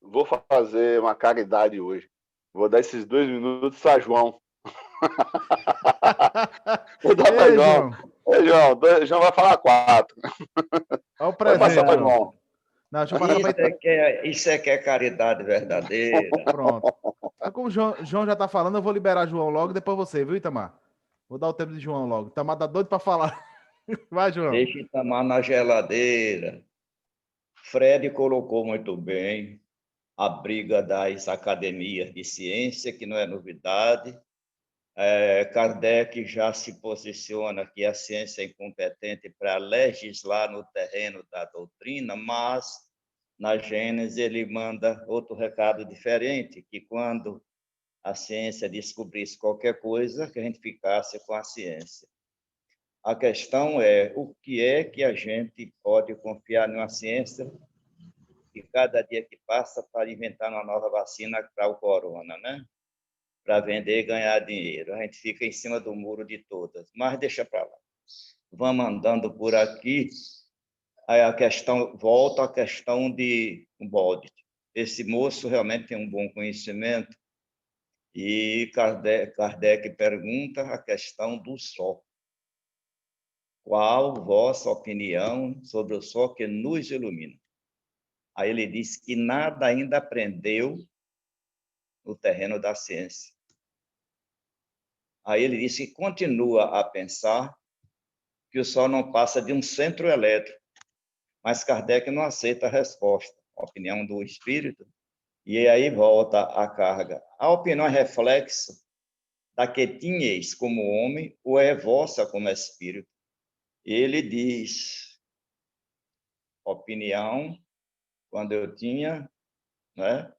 Vou fazer uma caridade hoje. Vou dar esses 2 minutos para João. Vou dar para João. João vai falar 4. Olha o presente. Vai passar para João. Não, deixa eu passar Isso é que é caridade verdadeira. Pronto. Como o João já tá falando, eu vou liberar João logo, depois você, viu, Itamar? Vou dar o tempo de João logo. Itamar tá doido para falar. Vai, João. Deixa Itamar na geladeira. Fred colocou muito bem a briga das academias de ciência, que não é novidade, Kardec já se posiciona que a ciência é incompetente para legislar no terreno da doutrina, mas na Gênese ele manda outro recado diferente, que quando a ciência descobrisse qualquer coisa, que a gente ficasse com a ciência. A questão é o que é que a gente pode confiar numa ciência que cada dia que passa para inventar uma nova vacina para o corona, né? Para vender e ganhar dinheiro. A gente fica em cima do muro de todas, mas deixa para lá. Vamos andando por aqui, aí a questão, volta à questão de Humboldt. Esse moço realmente tem um bom conhecimento, e Kardec pergunta a questão do sol. Qual vossa opinião sobre o sol que nos ilumina? Aí ele diz que nada ainda aprendeu no terreno da ciência. Aí ele disse que continua a pensar que o Sol não passa de um centro elétrico, mas Kardec não aceita a resposta, a opinião do espírito, e aí volta a carga. A opinião é reflexo da que tinhais como homem, ou é vossa como espírito? Ele diz, opinião, quando eu tinha, né?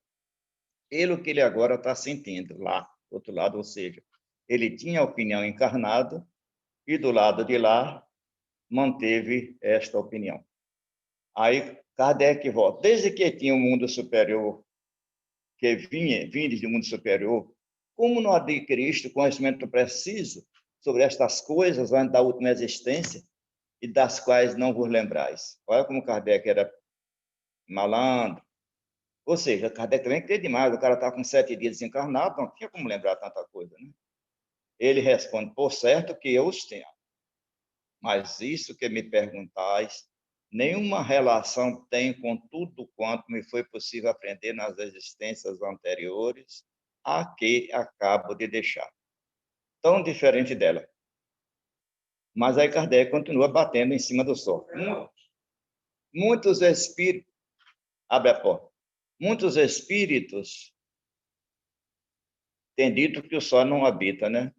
Ele o que ele agora está sentindo lá, do outro lado, ou seja, ele tinha a opinião encarnada e do lado de lá manteve esta opinião. Aí Kardec volta. Desde que tinha um mundo superior, que vinha do mundo superior, como não adquiriste conhecimento preciso sobre estas coisas antes da última existência e das quais não vos lembrais? Olha como Kardec era malandro. Ou seja, Kardec também crê demais, o cara está com 7 dias desencarnado, não tinha como lembrar tanta coisa, né? Ele responde, por certo que eu os tenho, mas isso que me perguntais, nenhuma relação tem com tudo quanto me foi possível aprender nas existências anteriores, a que acabo de deixar. Tão diferente dela. Mas aí Kardec continua batendo em cima do sol. Muitos espíritos, abre a porta, muitos espíritos têm dito que o sol não habita, né?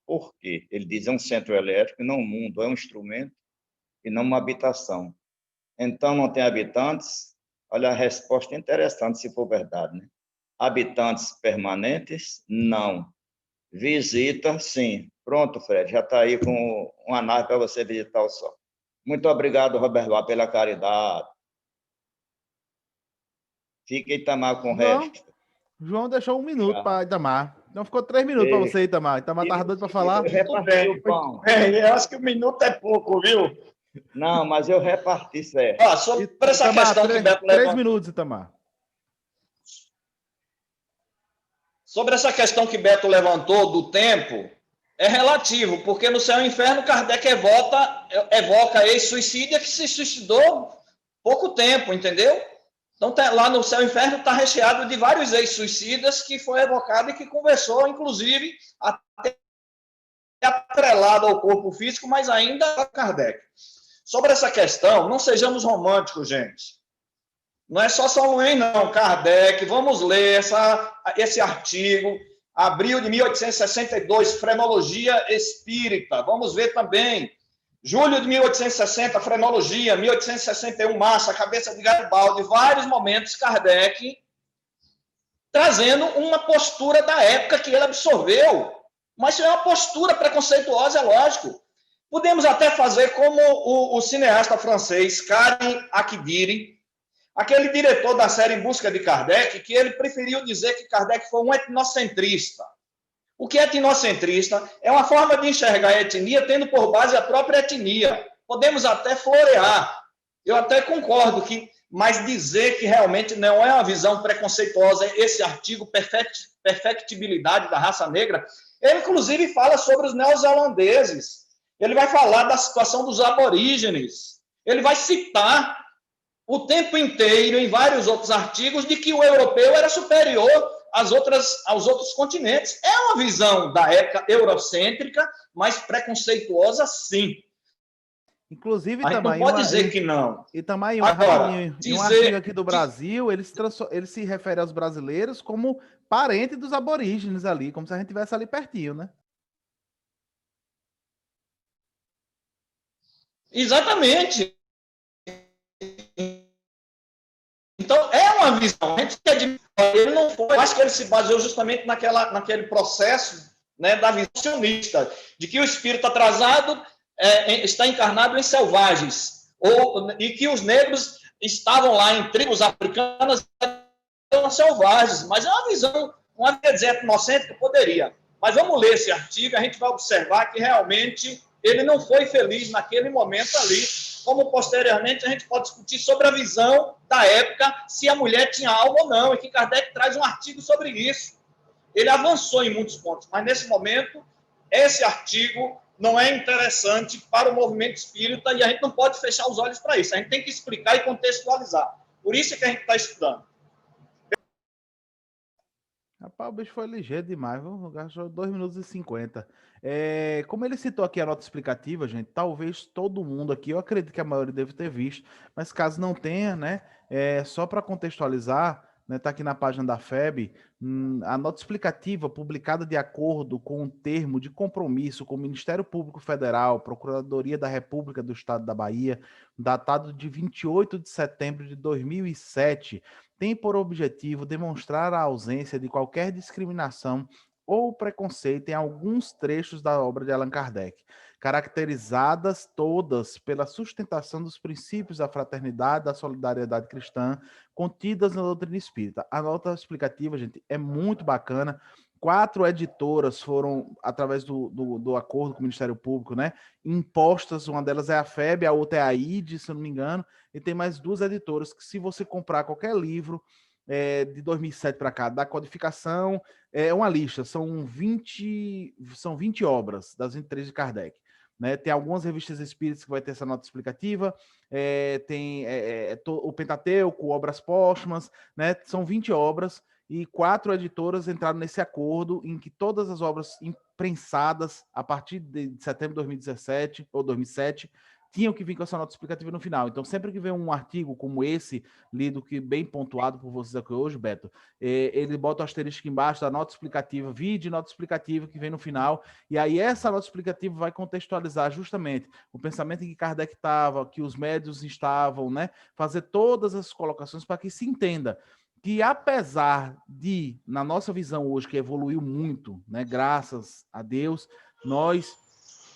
Por quê? Ele diz, é um centro elétrico, não um mundo, é um instrumento e não uma habitação. Então, não tem habitantes? Olha, a resposta é interessante, se for verdade, né? Habitantes permanentes? Não. Visita? Sim. Pronto, Fred, já está aí com uma nave para você visitar o sol. Muito obrigado, Roberto, pela caridade. Fique Itamar com o resto. João deixou 1 minuto para Itamar. Então ficou 3 minutos para você, Itamar. Itamar estava doido para falar. Eu reparti o pão. Eu acho que 1 minuto é pouco, viu? Não, mas eu reparti certo. Sobre essa questão que Beto levantou. 3 minutos, Itamar. Sobre essa questão que Beto levantou do tempo, é relativo, porque no Céu e Inferno, Kardec evoca ex-suicídia que se suicidou pouco tempo, entendeu? Então, lá no Céu e Inferno está recheado de vários ex-suicidas que foi evocado e que conversou, inclusive, até atrelado ao corpo físico, mas ainda Kardec. Sobre essa questão, não sejamos românticos, gente. Não é só São Luís, não. Kardec, vamos ler esse artigo, abril de 1862, Frenologia Espírita. Vamos ver também. Julho de 1860, Frenologia, 1861, Massa, Cabeça de Garibaldi, vários momentos, Kardec trazendo uma postura da época que ele absorveu, mas é uma postura preconceituosa, é lógico. Podemos até fazer como o cineasta francês, Karim Akdiri, aquele diretor da série Em Busca de Kardec, que ele preferiu dizer que Kardec foi um etnocentrista. O que é etnocentrista? É uma forma de enxergar a etnia tendo por base a própria etnia. Podemos até florear. Eu até concordo, mas dizer que realmente não é uma visão preconceituosa, esse artigo Perfectibilidade da Raça Negra, ele inclusive fala sobre os neozelandeses. Ele vai falar da situação dos aborígenes. Ele vai citar o tempo inteiro, em vários outros artigos, de que o europeu era superior aos outros continentes. É uma visão da época eurocêntrica, mas preconceituosa, sim. Inclusive, A gente não pode dizer que não. E também Agora, um artigo aqui do Brasil, ele se refere aos brasileiros como parente dos aborígenes ali, como se a gente estivesse ali pertinho, né? Exatamente. Então, é uma visão. A gente quer ele não foi, eu acho que ele se baseou justamente naquele processo, né, da visão sionista, de que o espírito atrasado está encarnado em selvagens, e que os negros estavam lá em tribos africanas selvagens, mas é uma visão, uma visão etnocêntrica poderia. Mas vamos ler esse artigo, a gente vai observar que realmente ele não foi feliz naquele momento ali, como posteriormente a gente pode discutir sobre a visão da época, se a mulher tinha alma ou não, e que Kardec traz um artigo sobre isso. Ele avançou em muitos pontos, mas nesse momento, esse artigo não é interessante para o movimento espírita e a gente não pode fechar os olhos para isso. A gente tem que explicar e contextualizar. Por isso é que a gente está estudando. Rapaz, o bicho foi ligeiro demais, viu? Gastou 2 minutos e 50. Como ele citou aqui a nota explicativa, gente, talvez todo mundo aqui, eu acredito que a maioria deve ter visto, mas caso não tenha, né, só para contextualizar, né, tá aqui na página da FEB, a nota explicativa publicada de acordo com o termo de compromisso com o Ministério Público Federal, Procuradoria da República do Estado da Bahia, datado de 28 de setembro de 2007, tem por objetivo demonstrar a ausência de qualquer discriminação ou preconceito em alguns trechos da obra de Allan Kardec, caracterizadas todas pela sustentação dos princípios da fraternidade, da solidariedade cristã, contidas na doutrina espírita. A nota explicativa, gente, é muito bacana. 4 editoras foram, através do acordo com o Ministério Público, né, impostas. Uma delas é a FEB, a outra é a ID, se eu não me engano, e tem mais 2 editoras que, se você comprar qualquer livro de 2007 para cá, da codificação, é uma lista, são 20 obras das 23 de Kardec. Né? Tem algumas revistas espíritas que vai ter essa nota explicativa, tem o Pentateuco, obras póstumas, né? São 20 obras, e 4 editoras entraram nesse acordo em que todas as obras imprensadas a partir de setembro de 2017 ou 2007 tinham que vir com essa nota explicativa no final. Então, sempre que vem um artigo como esse, lido, que bem pontuado por vocês aqui hoje, Beto, ele bota o asterisco embaixo da nota explicativa, vide nota explicativa que vem no final, e aí essa nota explicativa vai contextualizar justamente o pensamento em que Kardec estava, que os médiuns estavam, né? Fazer todas as colocações para que se entenda que, apesar de, na nossa visão hoje, que evoluiu muito, né? Graças a Deus,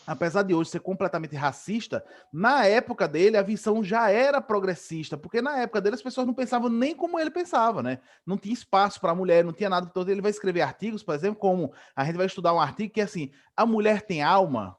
apesar de hoje ser completamente racista, na época dele a visão já era progressista, porque na época dele as pessoas não pensavam nem como ele pensava, né? Não tinha espaço para a mulher, não tinha nada. Então ele vai escrever artigos, por exemplo, como a gente vai estudar um artigo que é assim: a mulher tem alma?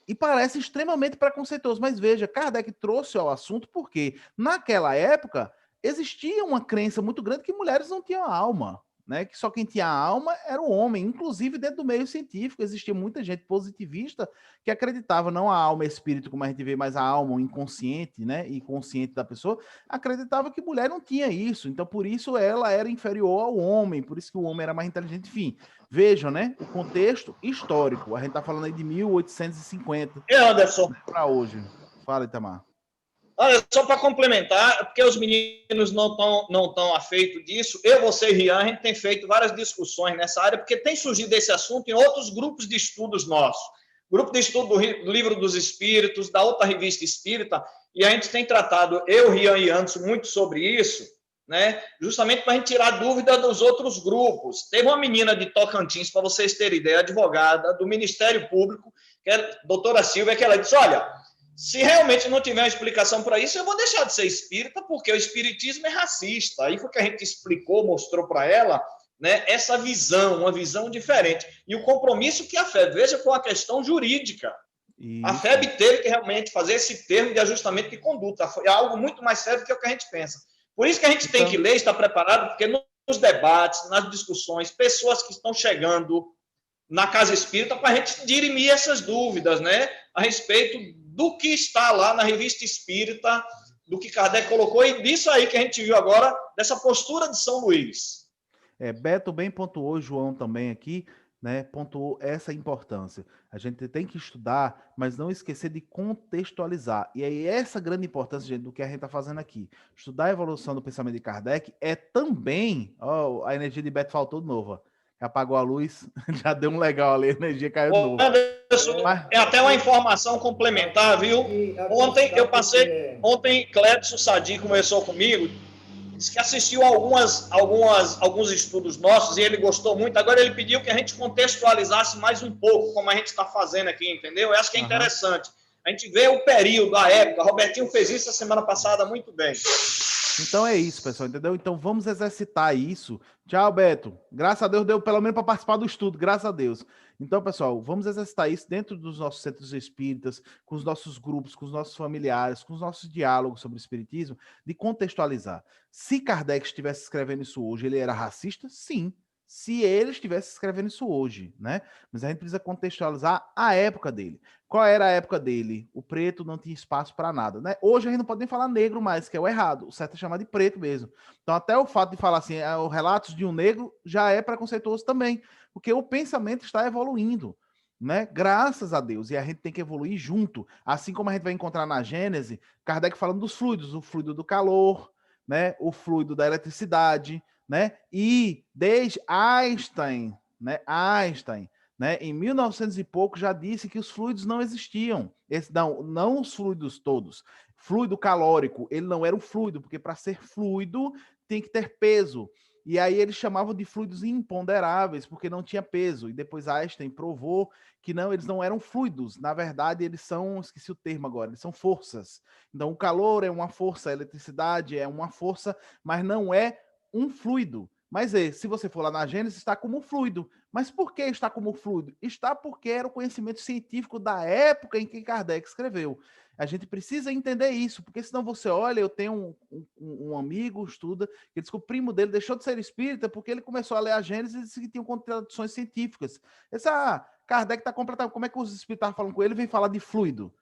E parece extremamente preconceituoso, mas veja, Kardec trouxe ao assunto porque naquela época existia uma crença muito grande que mulheres não tinham alma, né? Que só quem tinha alma era o homem. Inclusive, dentro do meio científico, existia muita gente positivista que acreditava não a alma e espírito, como a gente vê, mas a alma, o inconsciente, né? E consciente da pessoa, acreditava que mulher não tinha isso. Então, por isso, ela era inferior ao homem, por isso que o homem era mais inteligente. Enfim, vejam, né? O contexto histórico. A gente está falando aí de 1850. Anderson, para hoje. Fala, Itamar. Olha, só para complementar, porque os meninos não estão afeitos disso, você e Rian, a gente tem feito várias discussões nessa área, porque tem surgido esse assunto em outros grupos de estudos nossos. Grupo de estudo do Livro dos Espíritos, da outra revista espírita, e a gente tem tratado, Rian e Anderson, muito sobre isso, né? Justamente para a gente tirar dúvida dos outros grupos. Teve uma menina de Tocantins, para vocês terem ideia, advogada do Ministério Público, que é a doutora Silvia, que ela disse: olha, se realmente não tiver uma explicação para isso, eu vou deixar de ser espírita, porque o espiritismo é racista. Aí foi que a gente explicou, mostrou para ela, né, essa visão, uma visão diferente. E o compromisso que a FEB, veja, com a questão jurídica. Isso. A FEB teve que realmente fazer esse termo de ajustamento de conduta. É algo muito mais sério do que o que a gente pensa. Por isso que a gente tem que ler, estar preparado, porque nos debates, nas discussões, pessoas que estão chegando na casa espírita, para a gente dirimir essas dúvidas, né, a respeito do que está lá na revista espírita, do que Kardec colocou, e disso aí que a gente viu agora, dessa postura de São Luís. Beto bem pontuou, João também aqui, né, pontuou essa importância. A gente tem que estudar, mas não esquecer de contextualizar. E aí essa grande importância, gente, do que a gente está fazendo aqui. Estudar a evolução do pensamento de Kardec é também... Ó, a energia de Beto faltou de novo. Ó. Apagou a luz, já deu um legal ali, a energia caiu de Ô, novo. Anderson, Mas... é até uma informação complementar, viu? Ontem Clédson Sadi conversou comigo, disse que assistiu alguns estudos nossos e ele gostou muito. Agora ele pediu que a gente contextualizasse mais um pouco, como a gente está fazendo aqui, entendeu? Eu acho que é interessante. A gente vê o período, a época. Robertinho fez isso a semana passada muito bem. Então é isso, pessoal, entendeu? Então vamos exercitar isso. Tchau, Beto. Graças a Deus deu pelo menos para participar do estudo, graças a Deus. Então, pessoal, vamos exercitar isso dentro dos nossos centros espíritas, com os nossos grupos, com os nossos familiares, com os nossos diálogos sobre o espiritismo, de contextualizar. Se Kardec estivesse escrevendo isso hoje, ele era racista? Sim. Se ele estivesse escrevendo isso hoje, né? Mas a gente precisa contextualizar a época dele. Qual era a época dele? O preto não tinha espaço para nada, né? Hoje a gente não pode nem falar negro mais, que é o errado. O certo é chamar de preto mesmo. Então, até o fato de falar assim, o relatos de um negro já é preconceituoso também, porque o pensamento está evoluindo, né? Graças a Deus. E a gente tem que evoluir junto. Assim como a gente vai encontrar na Gênese, Kardec falando dos fluidos, o fluido do calor, né? O fluido da eletricidade, né? E desde Einstein, né, em 1900 e pouco já disse que os fluidos não existiam. Não os fluidos todos. Fluido calórico, ele não era um fluido, porque para ser fluido tem que ter peso. E aí eles chamavam de fluidos imponderáveis, porque não tinha peso. E depois Einstein provou que não, eles não eram fluidos. Na verdade, eles são, esqueci o termo agora, eles são forças. Então, o calor é uma força, a eletricidade é uma força, mas não é um fluido. Mas se você for lá na Gênesis, está como fluido. Mas por que está como fluido? Está porque era o conhecimento científico da época em que Kardec escreveu. A gente precisa entender isso, porque senão você olha, eu tenho um amigo, estuda, que diz que o primo dele deixou de ser espírita porque ele começou a ler a Gênesis e disse que tinha contradições científicas. Kardec está completamente... Como é que os espíritos estavam falando com ele e vem falar de fluido?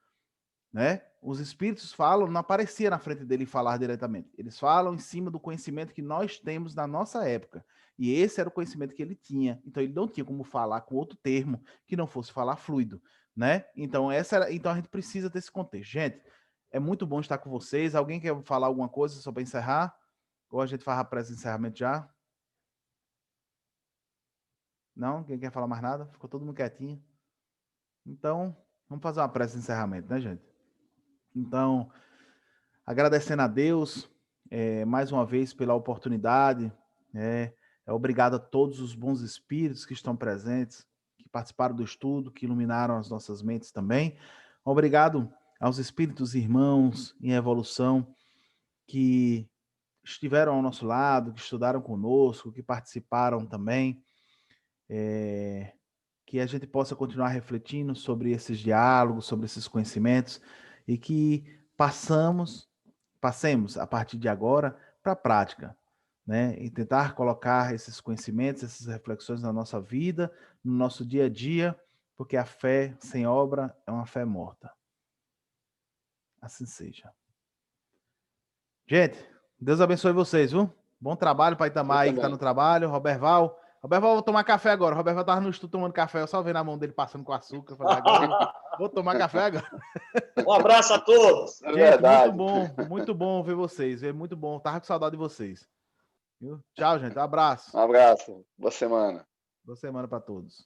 Né? Os espíritos falam, não aparecia na frente dele falar diretamente. Eles falam em cima do conhecimento que nós temos na nossa época. E esse era o conhecimento que ele tinha. Então ele não tinha como falar com outro termo que não fosse falar fluido, né? Então então a gente precisa desse contexto. Gente, é muito bom estar com vocês. Alguém quer falar alguma coisa só para encerrar? Ou a gente faz a prece de encerramento já? Não? Quem quer falar mais nada? Ficou todo mundo quietinho. Então, vamos fazer uma prece de encerramento, né, gente? Então, agradecendo a Deus mais uma vez pela oportunidade, obrigado a todos os bons espíritos que estão presentes, que participaram do estudo, que iluminaram as nossas mentes também. Obrigado aos espíritos irmãos em evolução que estiveram ao nosso lado, que estudaram conosco, que participaram também, que a gente possa continuar refletindo sobre esses diálogos, sobre esses conhecimentos e que passemos a partir de agora para a prática, né? E tentar colocar esses conhecimentos, essas reflexões na nossa vida, no nosso dia a dia, porque a fé sem obra é uma fé morta. Assim seja. Gente, Deus abençoe vocês, viu? Bom trabalho para Itamar aí que está no trabalho. Roberval, vou tomar café agora. Roberval estava no estudo tomando café, eu só vendo a mão dele passando com açúcar. Eu falei, agora vou tomar café agora. Um abraço a todos. Gente, muito bom ver vocês. É muito bom. Tava com saudade de vocês. Viu? Tchau, gente. Um abraço. Um abraço. Boa semana. Boa semana para todos.